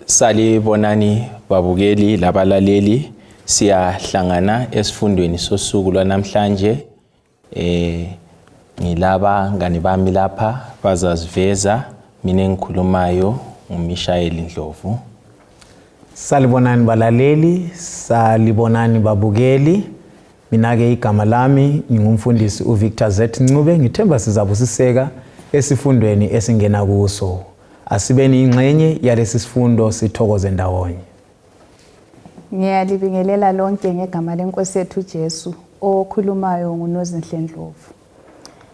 Salibonani babukeli labalaleli, siyahlangana esifundweni sosuku lwanamhlanje. Ngilaba ngani bami lapha bazaziveza, mina engikhulumayo uMishayeli Ndlovu. Salibonani balaleli, salibonani babukeli. Mina ke igama lami ngingumfundisi uVictor Z Ncube. Ngithemba sizabusiseka esifundweni esingena kuso. Asibeni ingxenye yalesi sifundo sithokoze ndawonye. Ngiyalibingelela lonke ngegama leNkosi yethu Jesu okhulumayo nguNozinhle Ndlovu.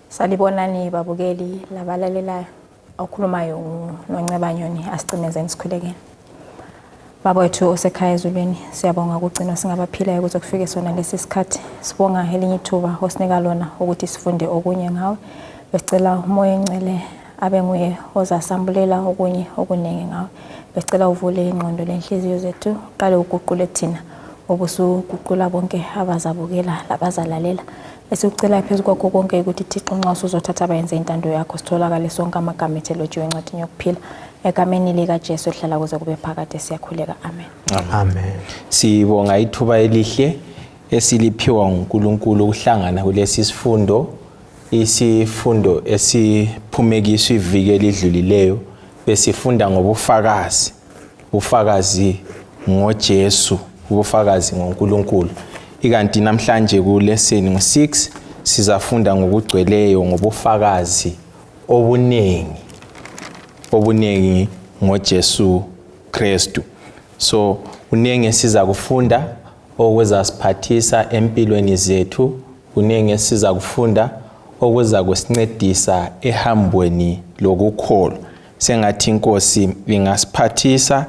Salibonani babukeli labalalelayo, okhulumayo uNoncebanyoni Asicimezeni Sikhulekeni. Baba wethu osekhaya ezulwini, siyabonga ukugcina singabaphilayo ukuze kufike sona lesi sikhathi. Sibonga elinye ithuba osinika lona ukuthi sifunde okunye ngawe. Besicela umoya engcwele abe nguye ozasambulela okunye okuningi ngawe. Besicela uvule ingqondo lenhliziyo zethu, qale uguqule thina obusuguqula bonke abazabukela labazalalela. Esikucela phezulu kwakho konke ukuthi Thixo nxa usuzothatha abayenze intando yakho sitholakale sonke amagama ethelojiwe encwadini yokuphila. Egameni lika Jesu ehlala kuze kube phakade siyakhuleka. Amen. Amen. Sibonga ithuba elihle esiliphiwa uNkulunkulu ukuhlangana kulesi sifundo. Isifundo esiphumekiswa iviki elidlulileyo besifunda ngobufakazi. Ufakazi ngoJesu, ubufakazi ngoNkulunkulu. Ikanti namhlanje ku lesson 6 sizafunda ngokugcweleyo ngobufakazi obunengi ngoJesu Kristu. So unenge siza kufunda okweza siphathisa empilweni zethu, unenge siza kufunda okweza kusincedisa ehambweni lokukholwa. Sengathi Inkosi ingasiphathisa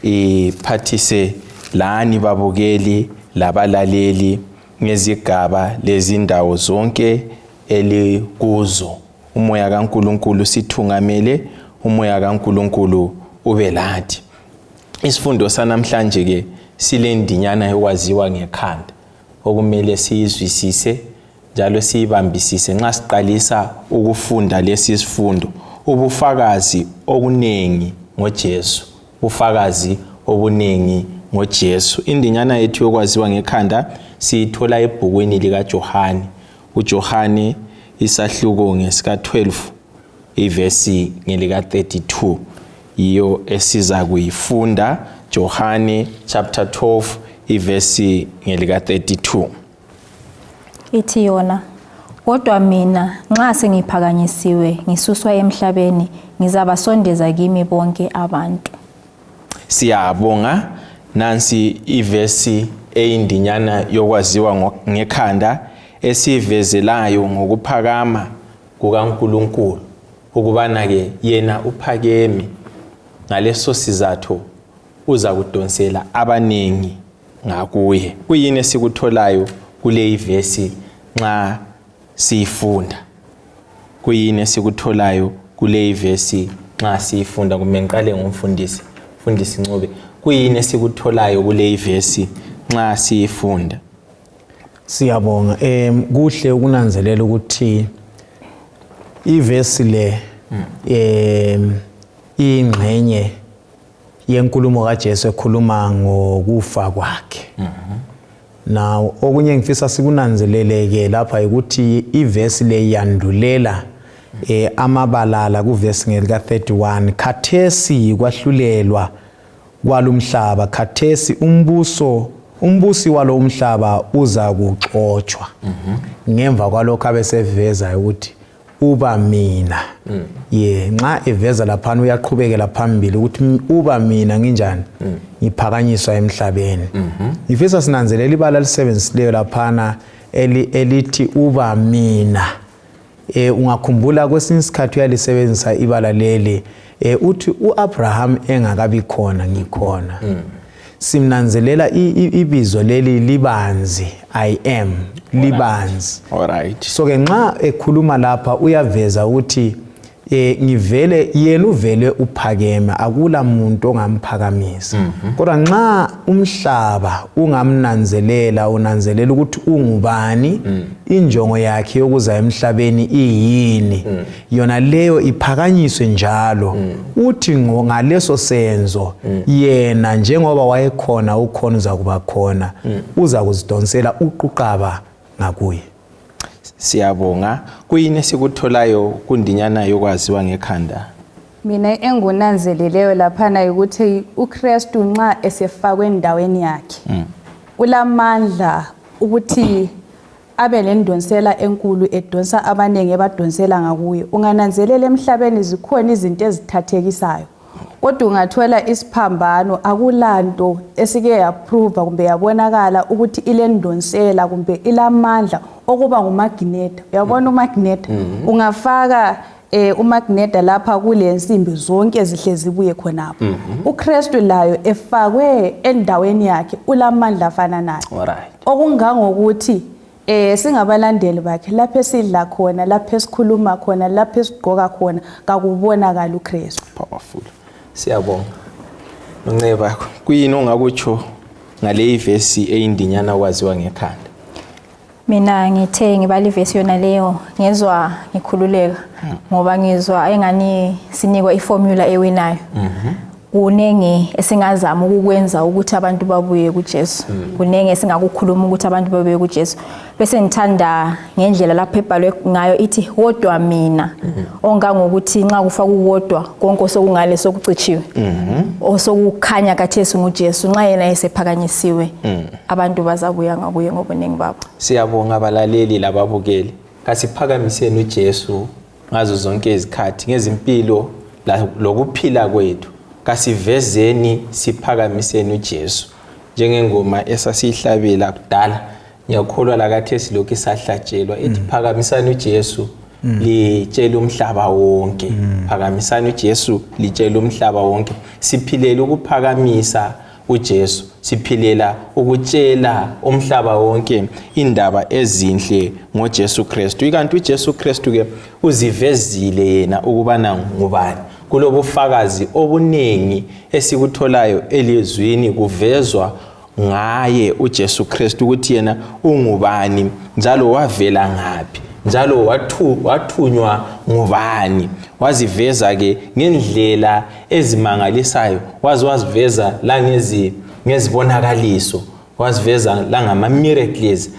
iphathise lani babukeli labalaleli ngezigaba lezindawo zonke elikuzo. Umoya kaNkulunkulu sithungamele, umoya kaNkulunkulu ube lathi. Isifundo sanamhlanje ke silendinyana yokwaziwa ngekhanda okumele siyizwisise njalo siyibambisise nxa siqalisa ukufunda lesi sifundo. Ubufakazi obunengi ngoJesu, ubufakazi obunengi ngoJesu. Indinyana yethu yokwaziwa ngekhanda siyithola ebhukwini lika Johane. UJohane isahluko ngesika 12 ivesi ngelika 32 iyo esiza kuyifunda. Johane chapter 12 ivesi ngelika 32. Ithi yona, kodwa mina nxa sengiphakanyisiwe ngisuswa emhlabeni ngizabasondeza kimi bonke abantu. Siyabonga. Nansi ivesi eyindinyana yokwaziwa ngekhanda esivezelayo ngokuphakama kukaNkulunkulu ukubana ke yena uphakeme. Ngaleso sizathu uza kudonsela abanengi ngakuye. Kuyini esikutholayo kule ivesi nxa siyifunda? Kuyini esikutholayo kule ivesi nxa siyifunda? Kumenqale ngumfundisi Ncube. Kuyini esikutholayo kule ivesi nxa siyifunda? Siyabonga. Kuhle ukunanzelela ukuthi ivesi le ingxenye yenkulumo kaJesu ekhuluma ngokufa kwakhe. Na okunye ngifisa sikunanzeleleke lapha ukuthi ivesi le yandulela amabalala kuvesi ngelika 31. Khathesi kwahlulelwa kwalumhlaba, khathesi umbusi walo umhlaba uza kuxotshwa. Ngemva kwalokho abeseveza ukuthi uba mina. Nxa eveza lapha uyaqhubekela phambili ukuthi uba mina nginjani ngiphakanyiswa emhlabeni. Ngifisa sinanzelela ibala lisebenzisileyo laphana elithi uba mina. Ungakhumbula kwesinye isikhathi uyalisebenzisa ibala leli uthi uAbraham engakabi khona ngikhona. Simnanzelela ibizo leli libanzi, I am libanzi. Alright. So ke nxa ekhuluma lapha uyaveza ukuthi ngivele yena uvele uphakeme akula muntu ongamphakamisa kodwa nxa umhlaba ungamnanzelela unanzelela ukuthi ungubani injongo yakhe yokuza emhlabeni iyini yona leyo iphakanyiswe njalo uthi ngaleso senzo yena njengoba wayekhona ukhona uzakuba khona uza kuzidonsela uquqaba ngakuye. Siyabonga. Kuyini esikutholayo kundinyana yokwaziwa ngekhanda? Mina engunanzeleleyo laphana ukuthi uKristu nxa esefakwe endaweni yakhe ulamandla ukuthi abe lendonsela enkulu edonsa abanenge badonsela ngakuye. Ungananzelela emhlabeni zikhona izinto ezithathekisayo kodwa ungathola isiphambano akulanto esike yaprove kumbe yabonakala ukuthi ilendonsela kumbe ilamandla okuba ngumagneta. Uyabona umagneta ungafaka umagneta lapha kule nsimbi zonke zihlezi zibuye khonapho. uKristu layo efakwe endaweni yakhe ulamandla afana naye. Okungangokuthi singabalandeli bakhe lapho esidla khona lapho esikhuluma khona lapho esigqoka khona kakubonakala uKristu. Powerful. Siyabonga. Nceba kuyini ongakutsho ngale ivesi eyindinyana waziwa ngekhanda? Mina ngithe ngibala ivesi yona leyo ngezwe ngikhululeka ngoba ngizwa engani sinikwa iformula ewinayo. Kunenge esingazama ukukwenza ukuthi abantu babuye kuJesu. Kunenge esingakukhuluma ukuthi abantu babuye kuJesu. Bese ngithanda ngendlela lapho ebhalwe ngayo ithi kodwa mina ongangokuthi nxa kufa kukodwa konke osokungale sokucitshiwe. Osokukhanya kaThesu nguJesu nxa yena esephakanyisiwe abantu bazabuya ngakuye ngobunengi babo. Siyabonga abalaleli lababukeli. Kasiphakamiseni uJesu ngazo zonke izikhathi ngezimpilo lokuphila kwethu. Kasivezeni siphakamiseni uJesu njengengoma esasihlabela kudala. Ngiyakholwa lakaThesi lokho isahlatshelwa ethi phakamisani uJesu litshela umhlaba wonke. Phakamisani uJesu litshela umhlaba wonke. Siphilela ukuphakamisa uJesu, siphilela ukutshela umhlaba wonke indaba ezinhle ngoJesu Kristu. Ikanti uJesu Kristu ke uzivezile yena ukubana ngubani. Kulobufakazi obunengi esikutholayo elizwini kuvezwa ngaye uJesu Kristu ukuthi yena ungubani njalo wavela ngaphi njalo wathunywa ngubani. Waziveza ke ngendlela ezimangalisayo, waziveza la ngezibonakaliso, waziveza la ngama miracles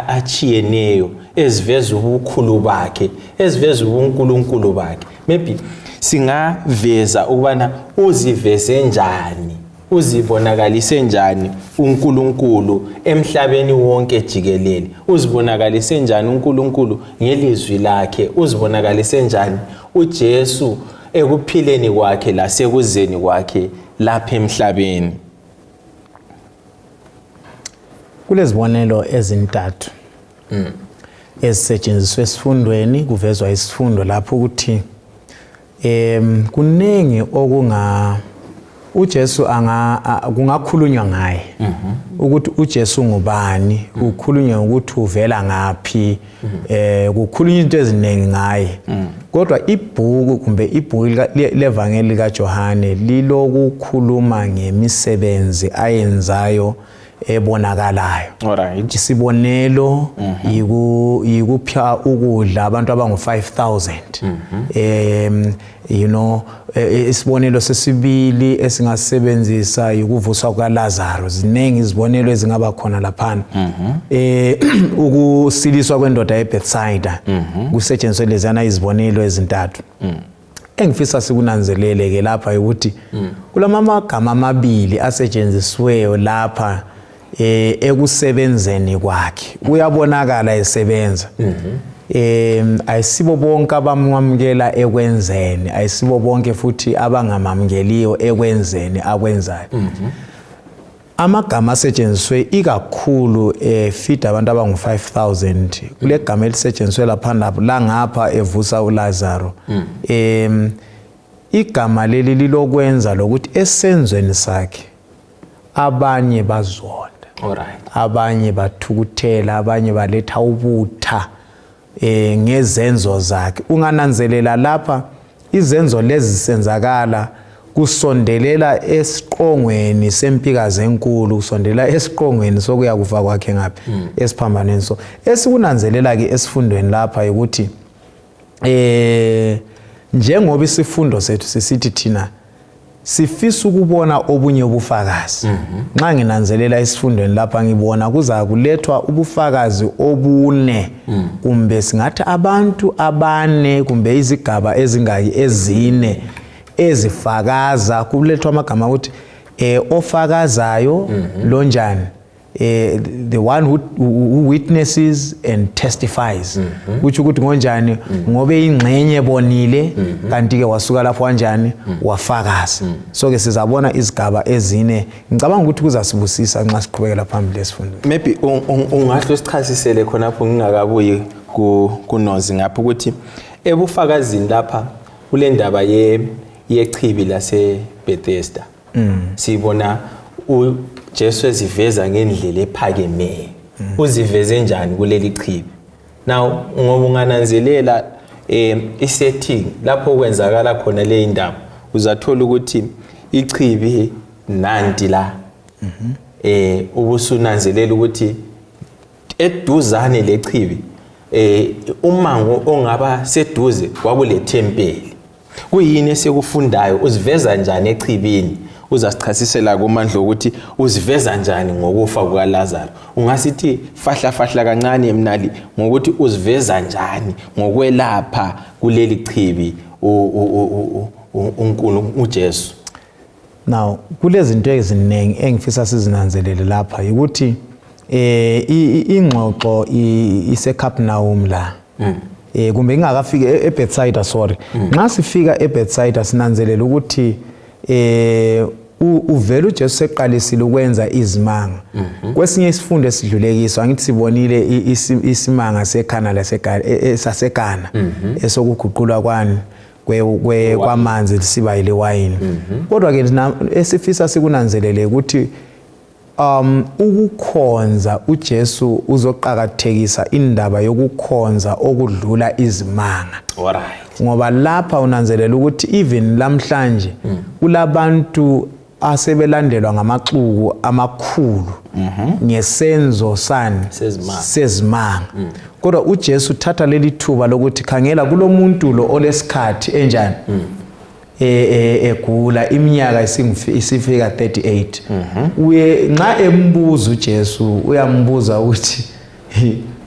achiyeneyo eziveza ubukhulu bakhe, eziveza ubunkulunkulu bakhe. Maybe singaveza ukubana uziveze njani, uzibonakalise njani uNkulunkulu emhlabeni wonke jikelele. Uzibonakalise njani uNkulunkulu ngelizwi lakhe, uzibonakalise njani uJesu ekuphileni kwakhe lasekuzeni kwakhe lapha emhlabeni. Kulezibonelo ezintathu ezisetshenziswe esifundweni kuvezwa isifundo lapho ukuthi kunengi uJesu kungakhulunywa ngaye ukuthi uJesu ngubani, ukhulunywa ukuthi uvela ngaphi, kukhulunywa into eziningi ngaye. Kodwa ibhuku kumbe ibhuku levangeli likaJohane lilokukhuluma ngemisebenzi ayenzayo ebonakalayo. Alright. Isibonelo yikupha ukudla abantu abangu 5,000. Isibonelo sesibili esingasebenzisa yikuvuswa kwaLazaro. Ziningi izibonelo ezingaba khona laphana. Ukusiliswa kwendoda eBethsaida kusetshenziswe lezana izibonelo ezintathu. Engifisa sikunanzelele ke lapha ukuthi kulamagama amabili asetshenzisweyo lapha ekusebenzeni kwakhe. Uyabonakala esebenza. Ayisibo bonke abamwamukela ekwenzeni, ayisibo bonke futhi abangamamukeliyo ekwenzeni akwenzayo. Amagama asetshenziswe ikakhulu feed abantu abangu 5,000. Kule gama elisetshenziswe lapha la ngapha evusa uLazaro. Igama leli lilokwenza lokuthi esenzweni sakhe abanye bazonda. Alright. Abanye bathukuthela, abanye baletha ubutha ngezenzo zakhe. Ungananzelela lapha izenzo lezi senzakala kusondelela esiqongweni sempikazi enkulu, kusondela esiqongweni sokuya kufa kwakhe ngaphi esiphambanweni. So esikunanzelela ke esifundweni lapha ukuthi njengoba isifundo sethu sisithi thina sifisa ukubona obunye ubufakazi. Nxa nginanzelela isifundweni lapha ngibona kuza kulethwa ubufakazi obune kumbe singathi abantu abane kumbe izigaba ezingaki ezine ezifakaza, kulethwa amagama ukuthi ofakazayo lonjani, the one who witnesses and testifies, kuthi ukuthi ngonjani ngobe ingxenye bonile kanti ke wasuka lapho kanjani wafakaza. So ke sizabona izigaba ezine. Ngicabanga ukuthi kuzasibusisa nxa siqhubekela phambili esifundo. Maybe ungahle sichasisele khonapho ngingakabuyi kunozi ngapha ukuthi ebufakazini lapha kule ndaba yechibi lase Bethesda. Sibona uJesu eziveza ngendlela ephakeme. Uziveze njani kuleli chibi? Now ngoba ungananzelela isetting lapho kwenzakala khona le indaba uzathola ukuthi ichibi nanti la ubusunanzelela ukuthi eduzane lechibi umango ongaba seduze kwakule tempeli. Kuyini esekufundayo uziveza njani echibini? Uzasichasisela komandla ukuthi uziveza njani ngokufa kukaLazaro. Ungasithi fahla kancane emnali ngokuthi uziveza njani ngokwelapha kuleli chibi uNkulunkulu uJesu. Now kulezi zinto eziningi engifisa sizinanzelele lapha ukuthi ingxoxo iseCapernaum la. Kumbe ingakafika eBethsaida, sorry. Nxa sifika eBethsaida sinanzelela ukuthi uvela uJesu seqalisile ukwenza izimanga. Kwesinye isifundo esidlulekiswa ngithi sibonile isimanga seKhana saseKhana esokuguqulwa kwamanzi lisiba yilewayini. Kodwa ke esifisa sikunanzelele ukuthi ukukhonza uJesu uzoqhakathekisa indaba yokukhonza okudlula izimanga. Alright. Ngoba lapha unanzelela ukuthi even lamhlanje kulabantu asebelandelwa ngamaxuku amakhulu ngesenzo sezimanga. Kodwa uJesu uthatha leli thuba lokuthi khangela kulomuntu lo olesikhathi enjani egula iminyaka isifika 38. Uye nxa embuza uJesu uyambuza ukuthi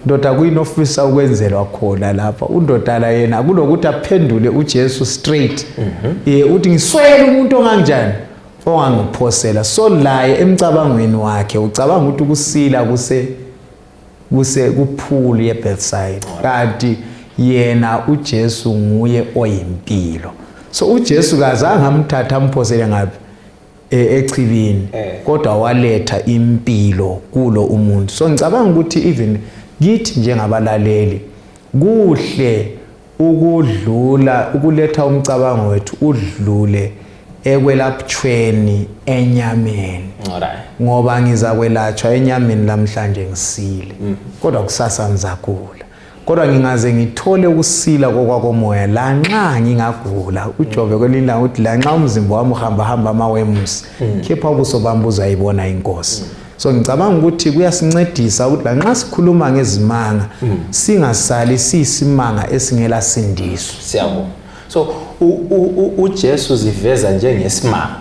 ndoda kuyinofisa ukwenzelwa khona lapha. Undoda la yena kulokuthi aphendule uJesu straight. Uthi ngiswele umuntu onganjani ongangiphosela. So laye emcabangweni wakhe ucabanga ukuthi ukusila kuphuli yeBethsaida. Kanti yena uJesu nguye oyimpilo. So uJesu kazange amthatha amphosele ngaphi echibini kodwa waletha impilo kulo umuntu. So ngicabanga ukuthi even kithi njengabalaleli kuhle ukuletha umcabango wethu udlule ekwelaphweni enyameni. Ngoba ngizakwelatshwa enyameni lamhlanje ngisile kodwa kusasa ngizagula. Kodwa ngingaze ngithole ukusila kokwakomoya la nxa ngingagula. uJobe kwelinda uthi la nxa umzimba wami uhamba amawemusi khipha ubuso bami uzayibona inkosi. So ngicabanga ukuthi kuyasincedisa ukuthi la nxa sikhuluma ngezimanga singasali siyisimanga esingela sindiso. Siyabona. So uJesu ziveza njengesimanga.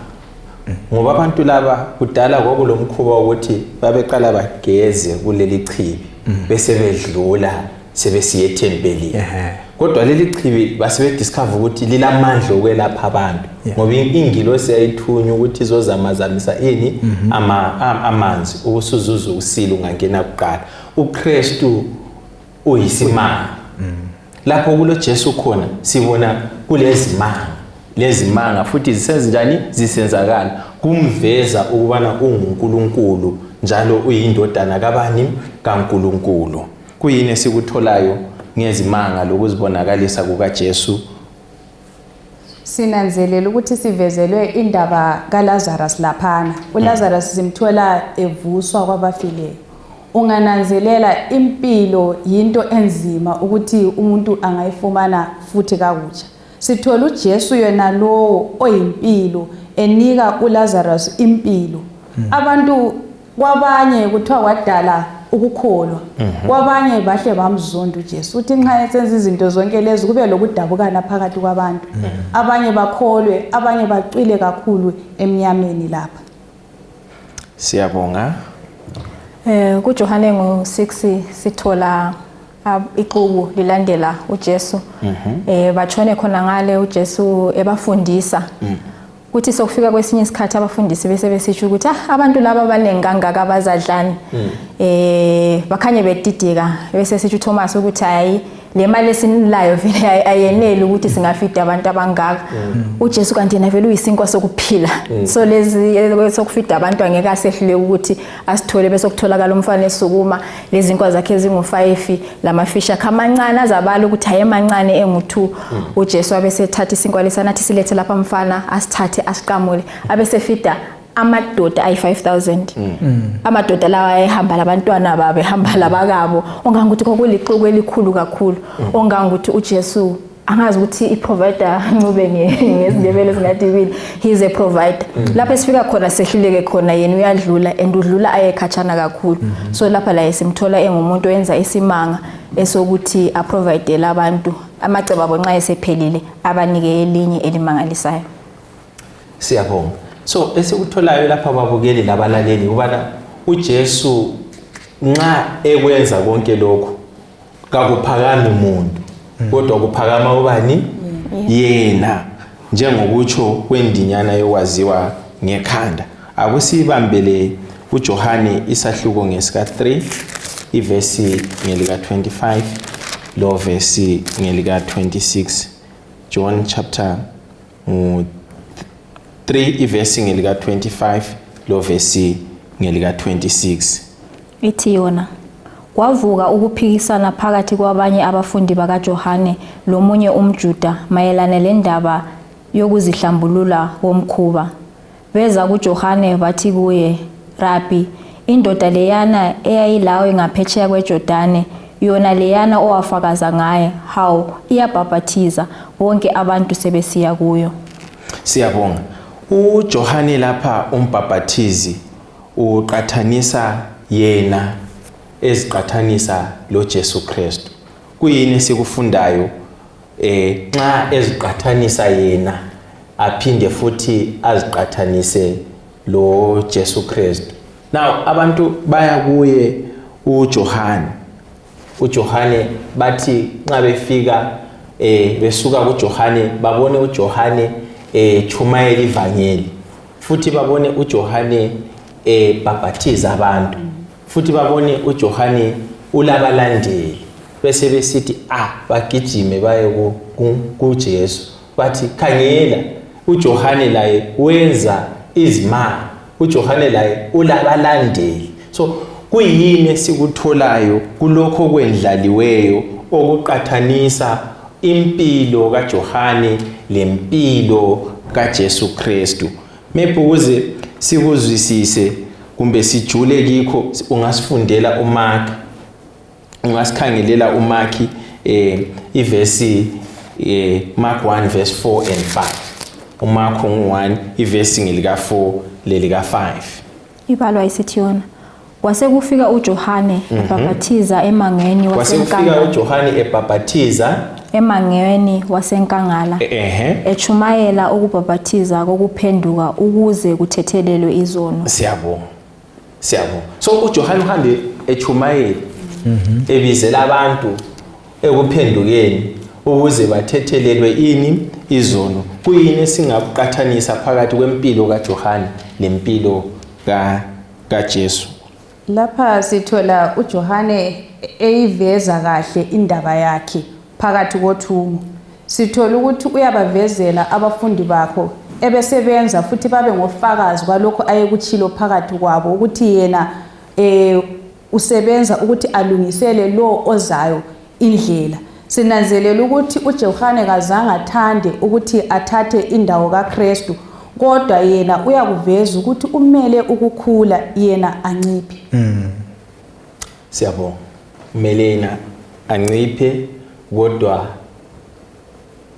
Ngoba abantu laba kudala kwakulomkhuba ukuthi babeqala bageze kuleli chibi bese bedlula sebesiye ethempelini. Kodwa leli chibi basebediscover ukuthi lilamandla okwelapha abantu. Ngoba ingilosi yayithunywa ukuthi izozamazamisa ini amanzi ukusuzuza usila ungangena kuqala. uKristu uyisimanga. Lapho kulo Jesu khona sibona kulezimanga. Lezimanga futhi zisenza njani? Zisenzakala kumveza ukubana unguNkulunkulu njalo uyindodana kabani? kaNkulunkulu. Kuyini esikutholayo ngezimanga lokuzibonakalisa kukaJesu? Sinanzelela ukuthi sivezelwe indaba kaLazarus laphana. uLazarus simthola evuswa kwabafileyo. Ungananzelela impilo yinto enzima ukuthi umuntu angayifumana futhi kakutsha. sithola uJesu yena lo oyimpilo enika uLazarus impilo. Abantu kwabanye kuthiwa wadala ukukholwa, kwabanye bahle bamzonda uJesu uthi nxa esenza izinto zonke lezi kube lokudabukana phakathi kwabantu. Abanye bakholwe, abanye bacwile kakhulu emnyameni lapha. Siyabonga. kuJohane ngo-6 sithola iqubu lilandela uJesu. Batshone khona ngale uJesu ebafundisa. Kuthi sokufika kwesinye isikhathi abafundisi bese besitsho ukuthi abantu laba abaningi kangaka abazadlani bakhanye bedidika bese sithi uThomas ukuthi hayi le mali esinilayo vele ayeneli ukuthi singafida abantu abangaka. uJesu kanti yena vele uyisinkwa sokuphila, so lezi sokufida abantu angeke asehlule ukuthi asithole bese kutholakala umfana esukuma lezi zinkwa zakhe ezingu5 lamafisha khamancane azabala ukuthi haye emancane engu2. uJesu abese ethatha isinkwa lesanathi silethe lapha mfana asithathe asiqamule abese fida amadoda ayi-5,000. Amadoda lawa ayehamba labantwana babe hamba labakabo ongangukuthi kwakulixuku elikhulu kakhulu. Ongangukuthi uJesu angazi ukuthi i-provider ncube ngezindebele ezingathi yini, he is a provider. Lapha sifika khona sehluleke khona yena uyadlula and udlula ayekhatshana kakhulu. So lapha la esimthola engumuntu oyenza isimanga esokuthi aprovide labantu amacebo abo nxa esephelile abanike elinye elimangalisayo. Siyabonga. So esikutholayo lapha babukeli labalaleli ubana uJesu nxa ekwenza konke lokho kakuphakami umuntu kodwa kuphakama ubani yena, njengokutsho kwendinyana yokwaziwa ngekhanda. Akusibambele uJohane isahluko ngesika 3 ivesi ngelika 25 lo vesi ngelika 26. John chapter 3 ivesi ngelika 25 lo vesi ngelika 26. Ithi yona kwavuka ukuphikisana phakathi kwabanye abafundi bakaJohane lomunye umJuda mayelana lendaba yokuzihlambulula womkhuba. Beza kuJohane bathi kuye, Rabbi, indoda leyana eyayilawe ngaphetsheya kweJordani, yona leyana owafakaza ngaye, hawu iyabhabhathiza, bonke abantu sebesiya kuyo. Siyabonga. uJohane lapha umbhabhathizi uqathanisa yena eziqathanisa lo Jesu Kristu. Kuyini sikufundayo nxa eziqathanisa yena aphinde futhi aziqathanise lo Jesu Kristu. Now abantu baya kuye uJohane. uJohane bathi nxa befika besuka kuJohane babone uJohane chumayela ivangeli, futhi babone uJohane bhabhathiza abantu, futhi babone uJohane ulabalandeli, bese besithi bagijime baye kuJesu bathi khangela uJohane laye wenza izimanga, uJohane laye ulabalandeli. So kuyini esikutholayo kulokho kwendlaliweyo okuqathanisa impilo kaJohane lempilo kaJesu Kristu? Maybe ukuze sikuzwisise kumbe sijule kikho ungasifundela uMark, ungasikhangelela uMark ivesi Mark 1 verse 4 and 5. uMark 1 ivesi ngelika 4 lelika 5. Ibalwa isithi yona kwasekufika uJohane ebhabhathiza emangweni wasenkangala. Kwasekufika uJohane ebhabhathiza emangweni wasenkangala, echumayela ukubhabhathiza kokuphenduka ukuze kuthethelelwe izono. Siyabonga. So uJohane uhambe echumayela ebizela abantu ekuphendukeni ukuze bathethelelwe ini izono. Kuyini esingakuqathanisa phakathi kwempilo kaJohane lempilo kaJesu? Lapha sithola uJohane eyiveza kahle indaba yakhe phakathi kothumo. Sithola ukuthi uyabavezela abafundi bakho ebesebenza futhi babe ngofakazi kwalokho ayekuchilo phakathi kwabo ukuthi yena usebenza ukuthi alungisele lo ozayo indlela. Sinanzelela ukuthi uJohane kazange athande ukuthi athathe indawo kaKristu, kodwa yena uyakuveza ukuthi umele ukukhula yena anciphe. Siyabonga. Umele yena anciphe kodwa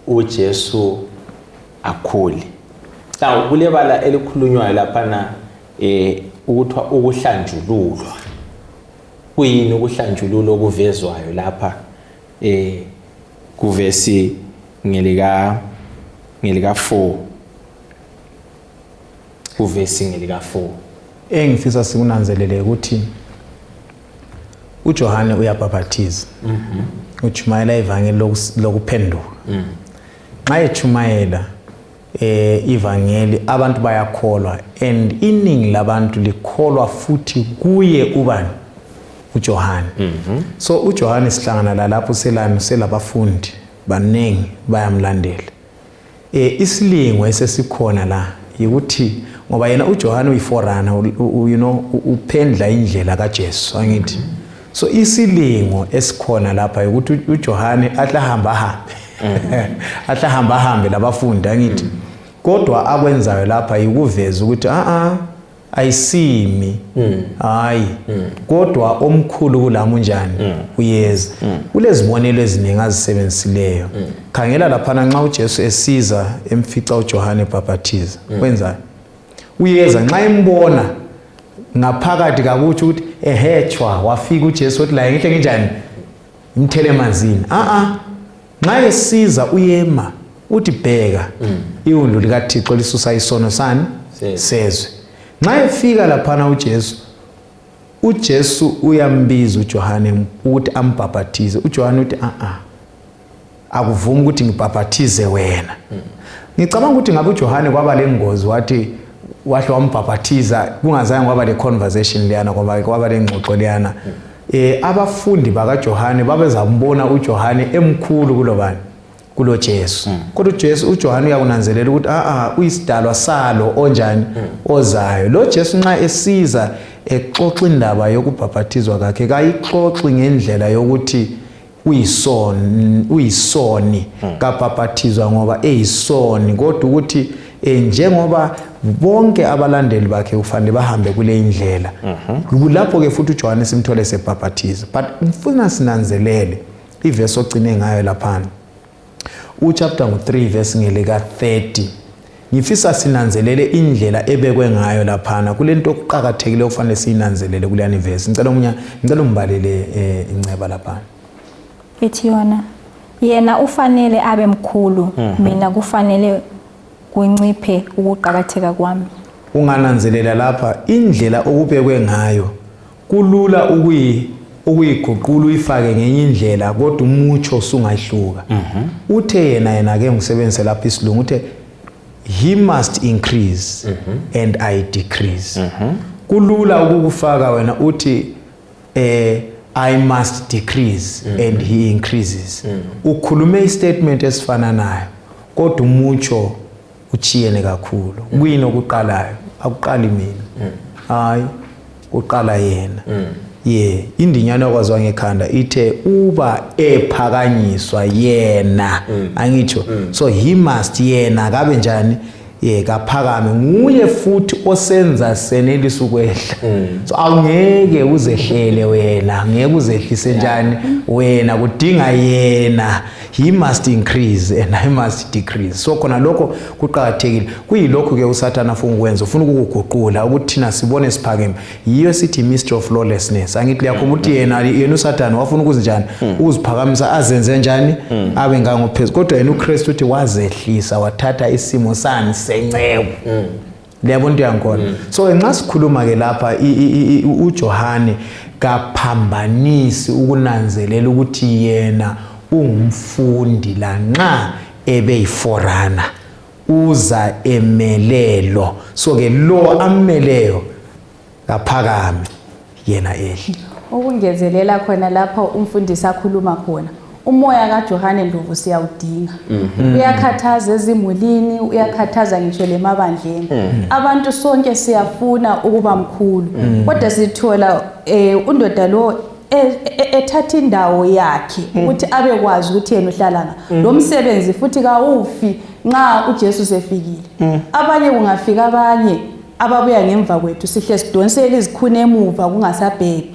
uJesu akhule. Now kulebala elikhulunywayo laphana ukuthi ukuhlanjululwa. Kuyini ukuhlanjululwa okuvezwayo lapha kuvesi ngelika 4 kuvesi ngelika 4 engifisa sikunanzelele ukuthi uJohane uyabhaphathiza uchumayela ivangeli lokuphenduka nxa echumayela ivangeli abantu bayakholwa and iningi labantu likholwa futhi kuye ubani uJohane so uJohane sihlangana lapho selabafundi banengi bayamlandela isilingo esesikhona la ukuthi ngoba yena uJohane uyiforana you know uphendla indlela kaJesu angithi so isilingo esikhona lapha ukuthi uJohane ahlahamba hambe labafundi angithi kodwa akwenzayo lapha yikuveza ukuthi ayisimi hayi kodwa omkhulu kulamunjani uyeza kulezibonelo eziningi azisebenzisileyo khangela lapha nxa uJesu esiza emfica uJohane ebhaphathiza wenza uyeza nxa embona ngaphakathi kakuthi ukuthi ehechwa wafika uJesu uthi la ngihle nginjani imthele emanzini nxa esiza uyema uthi bheka iwundu likaThixo lisusa isono sani sezwe nxa efika lapha uJesu uyambiza uJohane ukuthi ambhaphathize uJohane uthi akuvumi ukuthi ngibhaphathize wena ngicabanga ukuthi ngabe uJohane kwaba lengozi wathi wahle wambhaphathiza kungazange kwaba le conversation leyana kwaba lengxoxo leyana abafundi bakaJohane babezambona uJohane emkhulu kulobani kulo Jesu kodwa uJohane uyakunanzelela ukuthi uyisidalwa salo onjani ozayo lo Jesu nxa esiza exoxa indaba yokubhaphathizwa kwakhe kayixoxi ngendlela yokuthi uyisoni kabhaphathizwa ngoba eyisoni kodwa ukuthi njengoba bonke abalandeli bakhe kufanele bahambe kule indlela kulapho ke futhi uJohane simthole sebhaphathiza but ngifuna sinanzelele ivesi ogcine ngayo lapha chapter 3 verse ngelika 30 ngifisa sinanzelele indlela ebekwe ngayo lapha kulento okuqhakathekile okufanele sinanzelele kuleyani verse ngicela umbalele inceba lapha ethi yena ufanele abe mkhulu mina kufanele kunciphe ukuqhakatheka kwami ungananzelela lapha indlela okubekwe ngayo kulula ukuyiguqula uyifake ngenye indlela kodwa umutsho usungahluka uthe yena ke ngisebenzise lapha isilungu uthe he must increase and I decrease kulula ukukufaka wena uthi I must decrease and he increases ukhulume istatement esifana nayo kodwa umutsho uchiyene kakhulu kuyini okuqalayo akuqali mina hayi uqala yena indinyana okwaziwa ngekhanda ithe uba ephakanyiswa yena angitsho so he must yena kabe njani kaphakame nguye futhi osenza senelisa ukwehla so awungeke uzehlele wena ngeke uzehlise njani wena kudinga yena he must increase and I must decrease so khona lokho kuqhakathekile kuyilokho ke uSathana afuna ukwenza ufuna ukuguqula ukuthi thina sibone siphakeme yiyo sithi mystery of lawlessness angithi liyakho ukuthi yena uSathana wafuna ukuzinjani uziphakamisa azenze njani abe ngangophezulu kodwa yena uKristu uthi wazehlisa wathatha isimo sani senceku liyabona into yankona so nxa sikhuluma ke lapha uJohane kaphambanisi ukunanzelela ukuthi yena ungumfundi la nxa ebeyiforana uza emelelo so ke lo ameleyo kaphakame yena ehle ukungezelela khona lapha umfundisi akhuluma khona umoya kaJohane Ndlovu siyawudinga uyakhathaza ezimulini uyakhathaza ngisho lemabandleni abantu sonke siyafuna ukuba mkhulu kodwa sithola undoda lo ethatha indawo yakhe ukuthi abekwazi ukuthi yena uhlalana lo msebenzi futhi kawufi nxa uJesu sefikile abanye kungafika abanye ababuya ngemva kwethu sihle sidonsele izikhuni emuva kungasabheki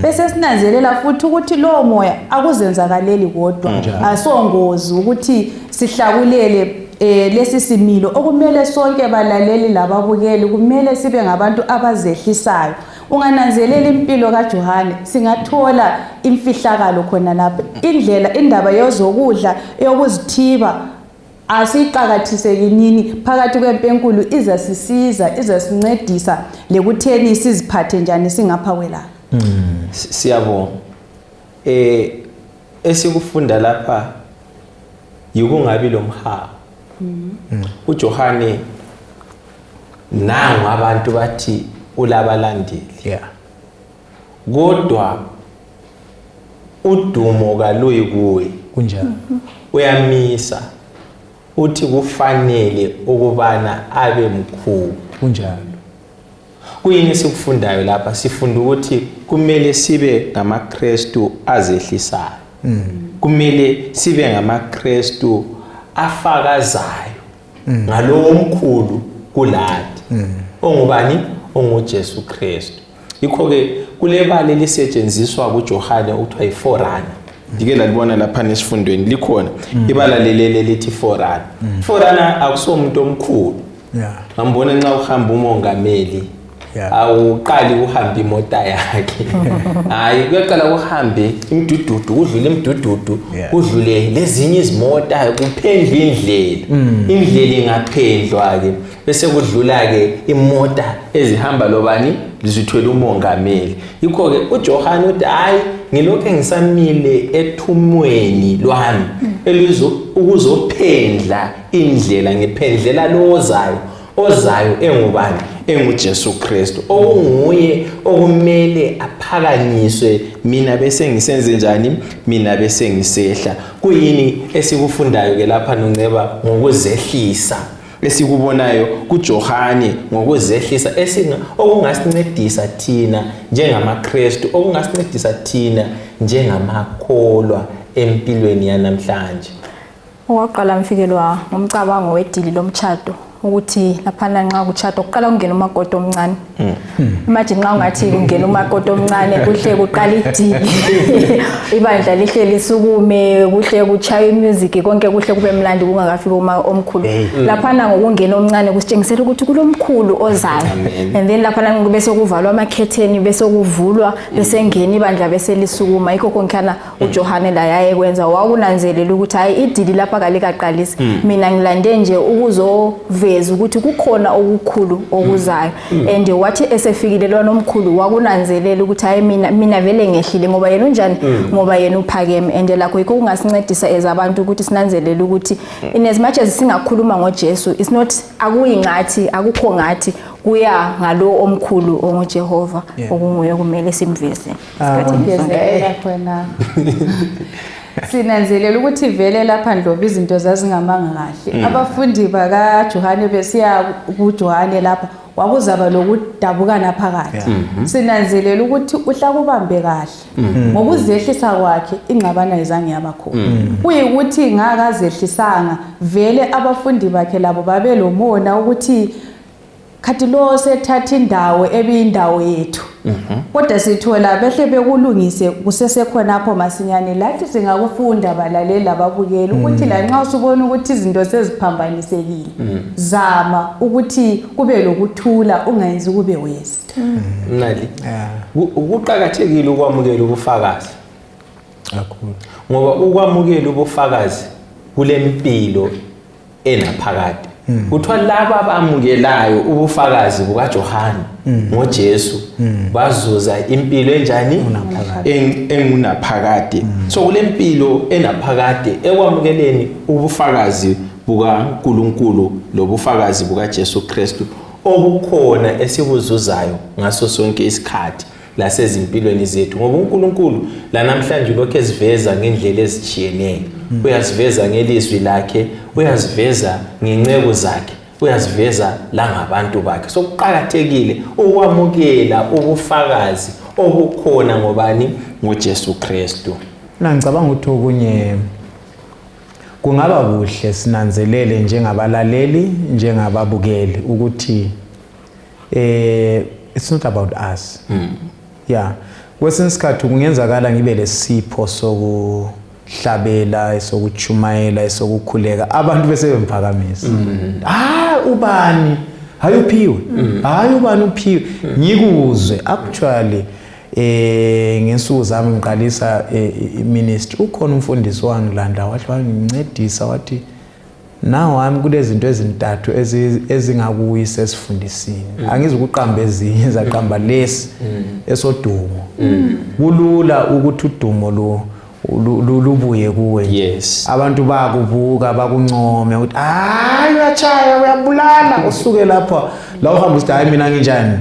bese sinanzelela futhi ukuthi lo moya akuzenzakaleli kodwa asongozi ukuthi sihlakulele lesi similo okumele sonke balaleli lababukeli kumele sibe ngabantu abazehlisayo ungananzelela impilo kaJohane singathola imfihlakalo khona lapha indaba yozokudla yokuzithiba asiqakathise nini phakathi kwempenkulu izasisiza izasincedisa lekutheni siziphathe njani singapha kwelana siyabonga esikufunda lapha yikungabi lomhawu uJohane nangu abantu bathi ulabalandeli kodwa udumo kaluyi kuwe kunjalo uyamisa uthi kufanele ukubana abe mkhulu kunjalo kuyini sikufundayo lapha sifunda ukuthi kumele sibe ngamaKristu azehlisayo kumele sibe ngamaKristu afakazayo ngalowo omkhulu kulathi ongubani onguJesu Kristu yikho ke kulebali lisetshenziswa kuJohane ukuthiwa iforana ndike lalibona lapha nesifundweni likhona ibala lelele lithi forana forana akusomuntu omkhulu ngambona nxa uhamba umongameli awuqali uhamba imota yakhe hayi kuyaqala kuhambe imdududu kudlule imdududu kudlule lezinye izimota kuphendla indlela ingaphendlwa ke bese kudlula ke imota ezihamba lobani lizithwele umongameli yikho ke uJohane uthi hayi ngilokho engisamile ethumweni lwami ukuzophendla indlela ngiphendlela ozayo engubani enguJesu Kristu okunguye okumele aphakanyiswe mina bese ngisenze njani mina bese ngisehla kuyini esikufundayo ke lapha noNceba ngokuzehlisa esikubonayo kuJohane ngokuzehlisa okungasincedisa thina njengamaKristu okungasincedisa thina njengamakholwa empilweni yanamhlanje Okwaqala mfikelwa ngomcabango wedili lomtchado ukuthi laphana nxa kuchado kuqala ungena umakoti omncane imagine nxa ungathi ungena umakoti omncane kuhle kuqala idili ibandla lihle lisukume kuhle kuchaya imusic konke kuhle kube mlandi kungakafika omkhulu laphana ngokungena omncane kusitshengisela ukuthi kulomkhulu ozayo and then laphana bese kuvalwa amakhetheni bese kuvulwa bese ngena ibandla bese lisukuma yikho konkana uJohane la yaye kwenza wakunanzelela ukuthi hayi idili lapha kalikaqalisa mina ngilande nje ukuzoveza ukuthi kukhona okukhulu okuzayo and wathi esefikile lona omkhulu wakunanzelela ukuthi hayi mina vele ngehlile ngoba yena unjani ngoba yena uphakeme and lakho yikho kungasincedisa ezabantu ukuthi sinanzelele ukuthi in as much as singakhuluma ngoJesu it's not akuyingathi akukho ngathi kuya ngalo omkhulu onguJehova okunguye kumele simveze isikhathi khona sinanzelela ukuthi vele lapha Ndlovu izinto zazingamanga kahle abafundi bakaJohane besiya kuJohane lapha wakuzaba lokudabukana phakathi sinanzelela ukuthi uhla kubambe kahle ngokuzehlisa kwakhe ingxabana izange yabakhona kuyikuthi ngakazehlisanga vele abafundi bakhe labo babe lomona ukuthi khathi lo sethatha indawo ebiyindawo yethu kodwa sithola behle bekulungise kusesekhona apho masinyane lathi singakufunda balaleli lababukeli ukuthi la nxa usubona ukuthi izinto seziphambanisekile zama ukuthi kube lokuthula ungayenzi kube wesi mnali ukuqhakathekile ukwamukela ubufakazi kakhulu ngoba ukwamukela ubufakazi kulempilo enaphakade kuthiwa laba abamukelayo ubufakazi bukaJohane ngoJesu bazuza impilo enjani engunaphakade so kulempilo enaphakade ekwamukeleni ubufakazi bukaNkulunkulu lobufakazi bukaJesu Kristu obukhona esibuzuzayo ngaso sonke isikhathi lasezimpilweni zethu ngoba uNkulunkulu la namhlanje lokho eziveza ngendlela ezijiyeneyo uyaziveza ngelizwi lakhe uyaziveza ngencebo zakhe uyaziveza la ngabantu bakhe so kuqhakathekile ukwamukela ubufakazi obukhona ngobani ngoJesu Kristu ngicabanga ukuthi okunye kungaba kuhle sinanzelele njengabalaleli njengababukeli ukuthi it's not about us. Yeah, kwesinye isikhathi kungenzakala ngibe lesipho sokuhlabela, sokuchumayela, sokukhuleka abantu bese bemphakamisa. Ubani hayi uphiwe, hayi ubani uphiwe, ngikuzwe actually ngensuku zami ngiqalisa iministry ukhona umfundisi wangilanda wathi wangincedisa wathi now wami kulezinto ezintathu ezingakuyisa esifundisini angizukuqamba ezinye zaqamba lesi esodumo kulula ukuthi udumo lubuye kuwe. Yes. Abantu bakubuka bakuncome ukuthi hayi uyachaya uyabulala usuke lapha la uhamba usithi hayi mina nginjani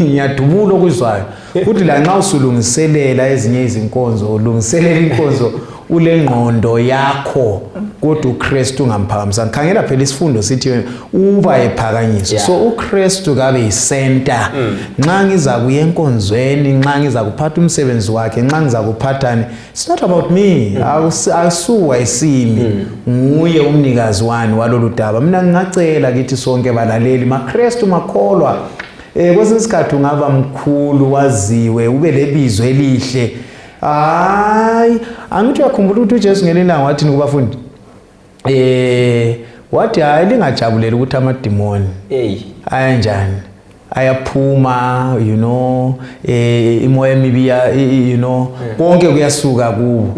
ngiyadubula okuzwayo kuthi la nxa usulungiselela ezinye izinkonzo ulungiselela inkonzo ulengqondo yakho kodwa uKristu ungamphakamisa. Khangela phela isifundo sithi uba ephakanyiswa. So uKristu kabe yicenter. Nxa ngiza kuye enkonzweni, nxa ngiza kuphatha umsebenzi wakhe, nxa ngiza kuphathani, it's not about me. Asuwa isimi. Nguye umnikazi wani walolu daba. Mina ngingacela kithi sonke balaleli maKristu makholwa. Kwesinye isikhathi ungaba mkhulu waziwe ube lebizo elihle. Hayi angithi uyakhumbula ukuthi uJesu ngelilanga wathi kubafundi wathi hayi lingajabulela ukuthi amadimoni ayanjani ayaphuma imoya emibi konke kuyasuka kubo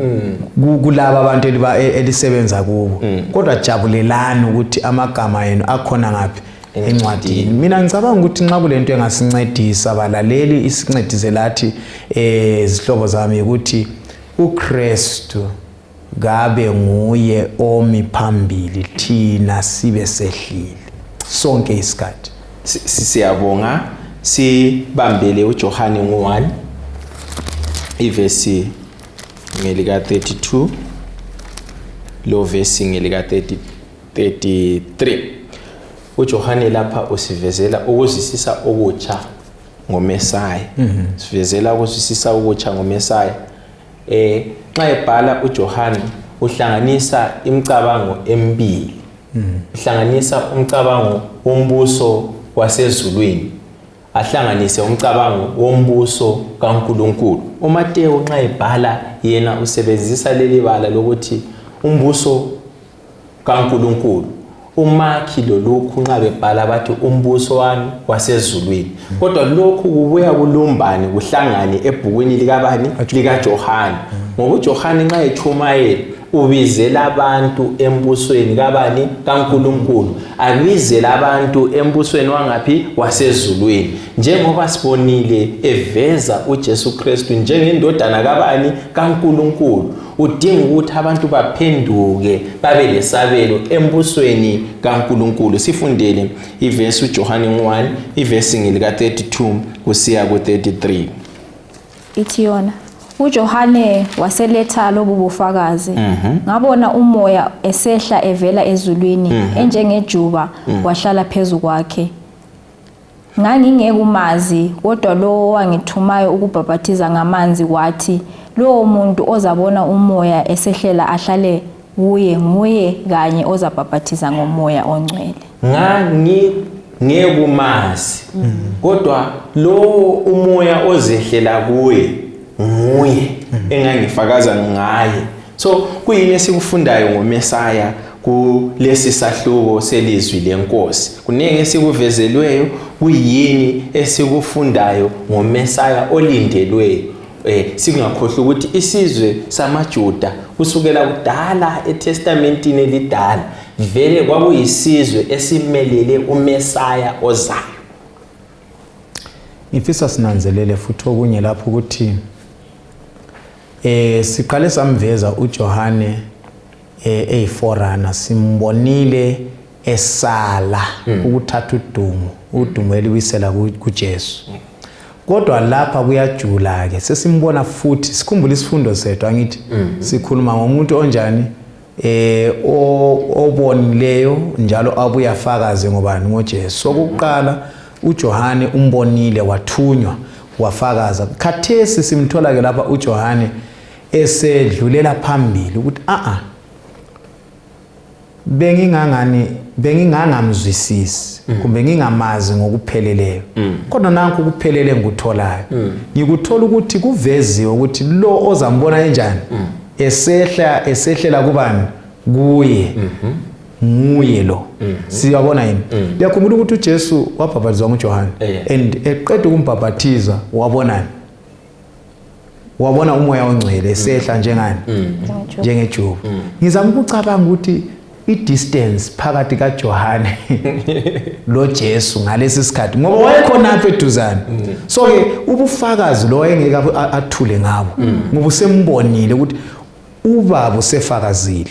kulabo abantu elisebenza kubo kodwa jabulelani ukuthi amagama yenu akhona ngaphi encwadini. Mina ngicabanga ukuthi nxa kulento engasincedisa balaleli isincedise lathi izihlobo zami ukuthi uKristu gabe nguye omi phambili thina sibe sehlile sonke isikhathi. Siyabonga sibambele uJohane 1 ivesi ngelika 32 lo vesi ngelika 33. uJohane lapha usivezela ukuzwisisa okutsha ngoMesaya. Sivezela ukuzwisisa okutsha ngoMesaya. Nxa ebhala uJohane uhlanganisa imicabango emibili. Uhlanganisa umcabango wombuso wasezulwini, ahlanganise umcabango wombuso kaNkulunkulu. uMateyu nxa ebhala yena usebenzisa leli bala lokuthi umbuso kaNkulunkulu. uMakhi loLukhu nxa bebhala bathi umbuso wami wasezulwini. Kodwa lokhu kubuya kulumbane kuhlangane ebhukwini likabani likaJohane. Ngoba uJohane nxa echumayela ubizela abantu embusweni kabani kaNkulunkulu, abizela abantu embusweni wangaphi wasezulwini. Njengoba sibonile eveza uJesu Kristu njengendodana kabani kaNkulunkulu, udinga ukuthi abantu baphenduke babe lesabelo embusweni kaNkulunkulu. Sifundele ivesi uJohane 1 ivesi ngelika 32 kusiya ku 33. Ithi yona uJohane waseletha lobu bufakazi. Ngabona umoya esehla evela ezulwini enjengejuba wahlala phezu kwakhe. Ngangingekumazi kodwa lo wangithumayo ukubhabhathiza ngamanzi wathi lo muntu ozabona umoya esehlela ahlale kuye nguye kanye ozabhabhathiza ngomoya ongcwele. Ngekumazi kodwa lo umoya ozehlela kuye nguye engangifakaza ngaye. So kuyini esikufundayo ngoMesaya kulesi sahluko selizwi lenkosi? Kunenge esikuvezelweyo, kuyini esikufundayo ngoMesaya olindelweyo. Singakhohlwa ukuthi isizwe samaJuda kusukela kudala eTestamentini elidala vele kwakuyisizwe esimelele uMesaya ozayo. Ngifisa sinanzelele futhi okunye lapho ukuthi siqale samveza uJohane eyiforana, simbonile esala ukuthatha udumo eliwisela kuJesu. Kodwa lapha kuyajula ke sesimbona futhi sikhumbula isifundo sethu angithi sikhuluma ngomuntu onjani obonileyo njalo abuya fakaze ngobani ngoJesu. Sokuqala uJohane umbonile wathunywa wafakaza. Khathesi simthola ke lapha uJohane esedlulela phambili ukuthi bengingangamzwisisi kumbe ngingamazi ngokupheleleyo kodwa nanku kuphelele ngikutholayo ngikuthola ukuthi kuveziwe ukuthi lo ozambona enjani esehlela kubani kuye nguye lo siyabona yini liyakhumbula ukuthi uJesu wabhaphathizwa nguJohane and eqeda ukumbhaphathiza wabona umoya ongcwele esehla njengani njengejuba ngizama ukucabanga ukuthi i-distance phakathi kaJohane lo Jesu ngalesi sikhathi ngoba wayekhona apha eduzane so ke ubufakazi lo engeke athule ngabo ngoba usembonile ukuthi ubaba usefakazile